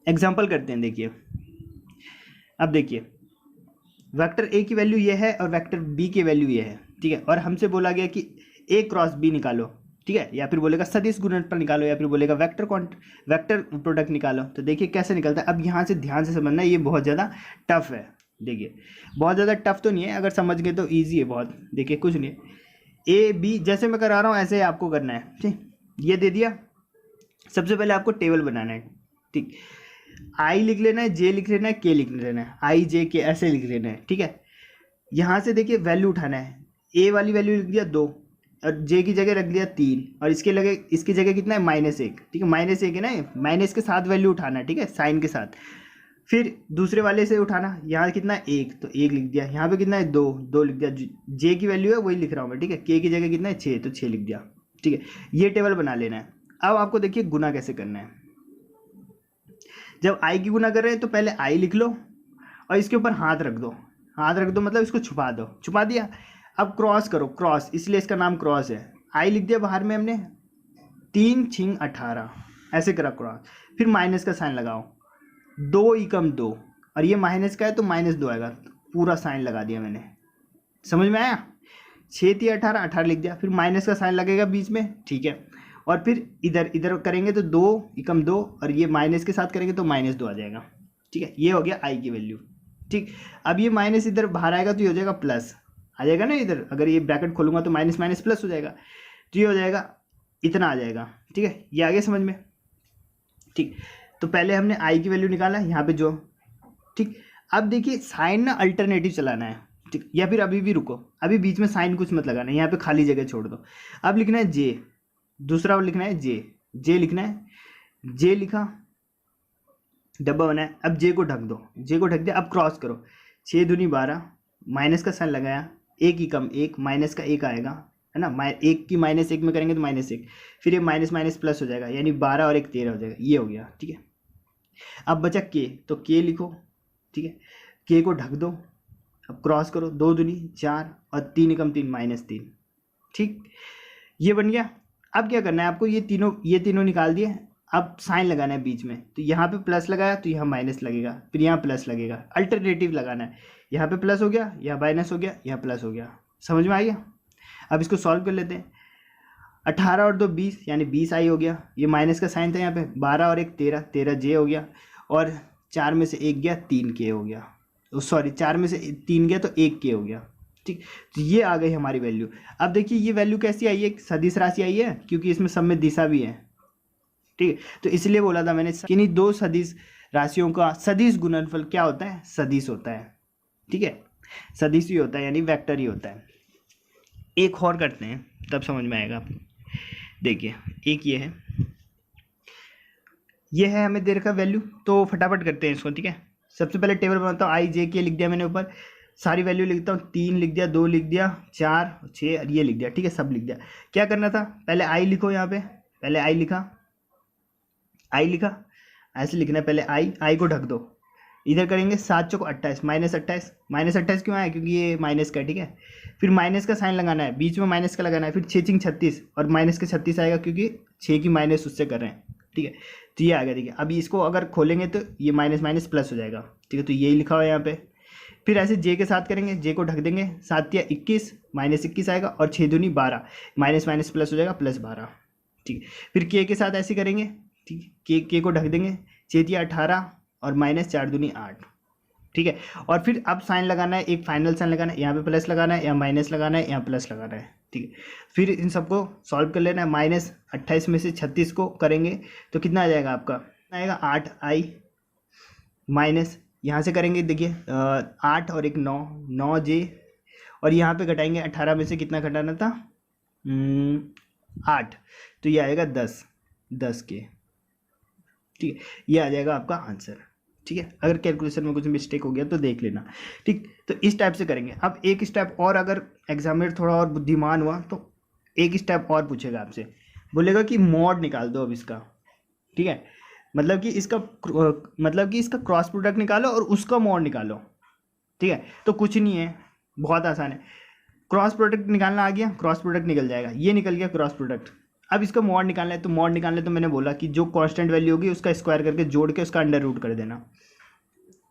एग्जाम्पल करते हैं, देखिए अब देखिए वेक्टर ए की वैल्यू ये है और वेक्टर बी की वैल्यू ये है, ठीक है। और हमसे बोला गया कि ए क्रॉस बी निकालो, ठीक है, या फिर बोलेगा सदिश गुणनफल निकालो, या फिर बोलेगा वेक्टर प्रोडक्ट निकालो। तो देखिए कैसे निकलता है। अब यहाँ से ध्यान से समझना, ये बहुत ज़्यादा टफ है। देखिए बहुत ज़्यादा टफ तो नहीं है, अगर समझ गए तो ईजी है बहुत। देखिए कुछ नहीं है, ए बी जैसे मैं करा रहा हूँ ऐसे आपको करना है, ठीक। ये दे दिया, सबसे पहले आपको टेबल बनाना है, ठीक। आई लिख लेना है, जे लिख लेना है, के लिख लेना है, आई जे के ऐसे लिख लेना है, ठीक है। यहाँ से देखिए वैल्यू उठाना है, ए वाली वैल्यू लिख दिया 2 और जे की जगह रख दिया 3 और इसकी जगह कितना है, -1, ठीक है। -1 है ना, माइनस के साथ वैल्यू उठाना, ठीक है, साइन के साथ। फिर दूसरे वाले से उठाना, यहाँ कितना है 1, तो 1 लिख दिया। यहाँ पे कितना है 2 लिख दिया। जे की वैल्यू है वही लिख रहा हूँ मैं, ठीक है। के की जगह कितना है 6, तो 6 लिख दिया, ठीक है। ये टेबल बना लेना है। अब आपको देखिए गुना कैसे करना है। जब आई की गुना कर रहे हैं तो पहले आई लिख लो और इसके ऊपर हाथ रख दो मतलब इसको छुपा दो, छुपा दिया। अब क्रॉस करो, क्रॉस इसलिए इसका नाम क्रॉस है। आई लिख दिया बाहर में हमने, 3 6 18 ऐसे करा क्रॉस, फिर माइनस का साइन लगाओ, 2 एकम 2 और ये माइनस का है तो -2 आएगा, पूरा साइन लगा दिया मैंने। समझ में आया, 6 3 18 लिख दिया, फिर माइनस का साइन लगेगा बीच में, ठीक है। और फिर इधर करेंगे तो 2 एकम 2 और ये माइनस के साथ करेंगे तो -2 आ जाएगा, ठीक है। ये हो गया आई की वैल्यू, ठीक। अब ये माइनस इधर बाहर आएगा तो ये हो जाएगा प्लस, आ जाएगा ना इधर, अगर ये ब्रैकेट खोलूंगा तो माइनस माइनस प्लस हो जाएगा, तो ये हो जाएगा इतना आ जाएगा। ठीक है, ये आ गया समझ में। ठीक, तो पहले हमने आई की वैल्यू निकाला यहाँ पे जो। ठीक, अब देखिए साइन ना अल्टरनेटिव चलाना है। ठीक, या फिर अभी भी रुको, अभी बीच में साइन कुछ मत लगाना है, यहाँ पे खाली जगह छोड़ दो। अब लिखना है जे, दूसरा लिखना है जे, जे लिखना है, जे लिखा, डब्बा बनाया। अब जे को ढक दो, जे को ढक दिया। अब क्रॉस करो, 6 दूनी 12, माइनस का साइन लगाया, एक ही कम एक, माइनस का एक आएगा, है ना, एक की माइनस एक में करेंगे तो -1, फिर ये माइनस माइनस प्लस हो जाएगा, यानी 12 और 1 13 हो जाएगा, ये हो गया। ठीक है, अब बचा के, तो के लिखो। ठीक है, के को ढक दो। अब क्रॉस करो, 2 दूनी 4 और 3 एकम 3 -3। ठीक, ये बन गया। अब क्या करना है आपको, ये तीनों निकाल दिए। अब साइन लगाना है बीच में, तो यहाँ पे प्लस लगाया तो यहाँ माइनस लगेगा, फिर यहाँ प्लस लगेगा, अल्टरनेटिव लगाना है। यहाँ पे प्लस हो गया, यहाँ माइनस हो गया, यहाँ प्लस हो गया। समझ में आ गया। अब इसको सॉल्व कर लेते हैं। 18 और 2 20, यानी 20 आई हो गया। ये माइनस का साइन था यहाँ पे, 12 और 1 13, 13 जे हो गया। और 4 में से 1 गया, 3 के हो गया। सॉरी, 4 में से 3 गया तो 1 के हो गया। ठीक, तो ये आ गई हमारी वैल्यू। अब देखिए ये वैल्यू कैसी आई है, सदिश राशि आई है, क्योंकि इसमें सब में दिशा भी है। ठीक है, तो इसलिए बोला था मैंने कि नहीं, दो सदिश राशियों का सदिश गुणनफल क्या होता है, सदिश होता है। ठीक है, सदिश ही होता है, यानी वेक्टर ही होता है। एक और करते हैं तब समझ में आएगा। देखिए एक ये है हमें दे रखा वैल्यू, तो फटाफट करते हैं इसको। ठीक है, सबसे पहले टेबल बनाता हूँ। आई जे के लिख दिया मैंने ऊपर, सारी वैल्यू लिखता हूँ। 3 लिख दिया, 2 लिख दिया, 4 6 और ये लिख दिया। ठीक है, सब लिख दिया। क्या करना था, पहले आई लिखो, यहाँ पे पहले आई लिखा, ऐसे लिखना है। पहले आई को ढक दो, इधर करेंगे 7 चौक 28, -28 क्यों आया, क्योंकि ये माइनस का। ठीक है, फिर माइनस का साइन लगाना है, बीच में माइनस का लगाना है। फिर 6 6 36 और माइनस का 36 आएगा, क्योंकि 6 की माइनस उससे कर रहे हैं। ठीक है, तो ये आ गया। देखिए अभी इसको अगर खोलेंगे तो ये माइनस माइनस प्लस हो जाएगा। ठीक है, तो यही लिखा हुआ है यहाँ पे। फिर ऐसे जे के साथ करेंगे, जे को ढक देंगे, 7 या 21 -21 आएगा, और 6 दूनी 12, माइनस माइनस प्लस हो जाएगा, +12। ठीक है, फिर के साथ ऐसे करेंगे। ठीक है, के को ढक देंगे, 6 या 18 और -4 दूनी 8। ठीक है, और फिर अब साइन लगाना है, एक फाइनल साइन लगाना है, यहाँ पे प्लस लगाना है, यहाँ माइनस लगाना है, यहाँ प्लस लगाना है। ठीक है, फिर इन सबको सॉल्व कर लेना है। -28 में से 36 को करेंगे तो कितना आ जाएगा आपका, आएगा 8 आई, माइनस यहाँ से करेंगे, देखिए 8 और 1 9, 9 जे, और यहाँ पे घटाएंगे 18 में से कितना घटाना था, 8, तो ये आएगा 10 के। ठीक है, ये आ जाएगा आपका आंसर। ठीक है, अगर कैलकुलेशन में कुछ मिस्टेक हो गया तो देख लेना। ठीक, तो इस टाइप से करेंगे। अब एक स्टेप और, अगर एग्जामिनर थोड़ा और बुद्धिमान हुआ तो एक स्टेप और पूछेगा आपसे, बोलेगा कि मॉड निकाल दो अब इसका। ठीक है, मतलब कि इसका क्रॉस प्रोडक्ट निकालो और उसका मॉड निकालो। ठीक है, तो कुछ नहीं है, बहुत आसान है। क्रॉस प्रोडक्ट निकालना आ गया, क्रॉस प्रोडक्ट निकल जाएगा, ये निकल गया क्रॉस प्रोडक्ट। अब इसका मॉड निकालना है, तो मॉड निकालना है तो मैंने बोला कि जो कांस्टेंट वैल्यू होगी उसका स्क्वायर करके जोड़ के उसका अंडर रूट कर देना।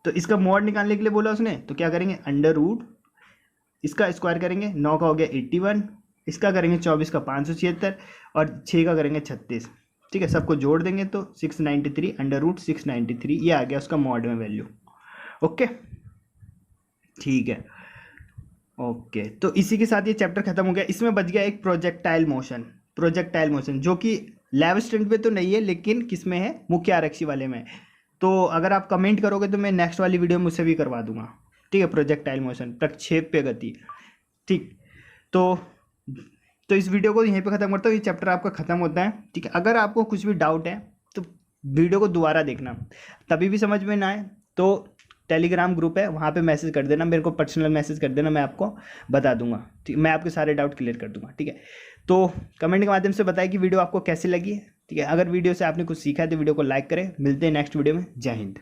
तो इसका मॉड निकालने के लिए बोला उसने, तो क्या करेंगे, अंडर रूट, इसका स्क्वायर करेंगे, 9 का हो गया 81, इसका करेंगे 24 का 576 और 6 का करेंगे 36। ठीक है, सबको जोड़ देंगे तो 693, अंडर रूट 693, ये आ गया उसका मॉड में वैल्यू। ओके, ठीक है, ओके। तो इसी के साथ ये चैप्टर खत्म हो गया। इसमें बच गया एक प्रोजेक्टाइल मोशन, जो कि लैब स्टूडेंट पे तो नहीं है, लेकिन किस में है, मुख्य आरक्षी वाले में। तो अगर आप कमेंट करोगे तो मैं नेक्स्ट वाली वीडियो में उसे भी करवा दूंगा। ठीक है, प्रोजेक्टाइल मोशन, प्रक्षेप्य गति। ठीक, तो इस वीडियो को यहीं पे ख़त्म करता हूँ। ये चैप्टर आपका ख़त्म होता है। ठीक है, अगर आपको कुछ भी डाउट है तो वीडियो को दोबारा देखना, तभी भी समझ में ना आए तो टेलीग्राम ग्रुप है, वहाँ पे मैसेज कर देना, मेरे को पर्सनल मैसेज कर देना, मैं आपको बता दूंगा। ठीक, मैं आपके सारे डाउट क्लियर कर दूंगा। ठीक है, तो कमेंट के माध्यम से बताएं कि वीडियो आपको कैसी लगी। ठीक है, अगर वीडियो से आपने कुछ सीखा है तो वीडियो को लाइक करें। मिलते हैं नेक्स्ट वीडियो में। जय हिंद।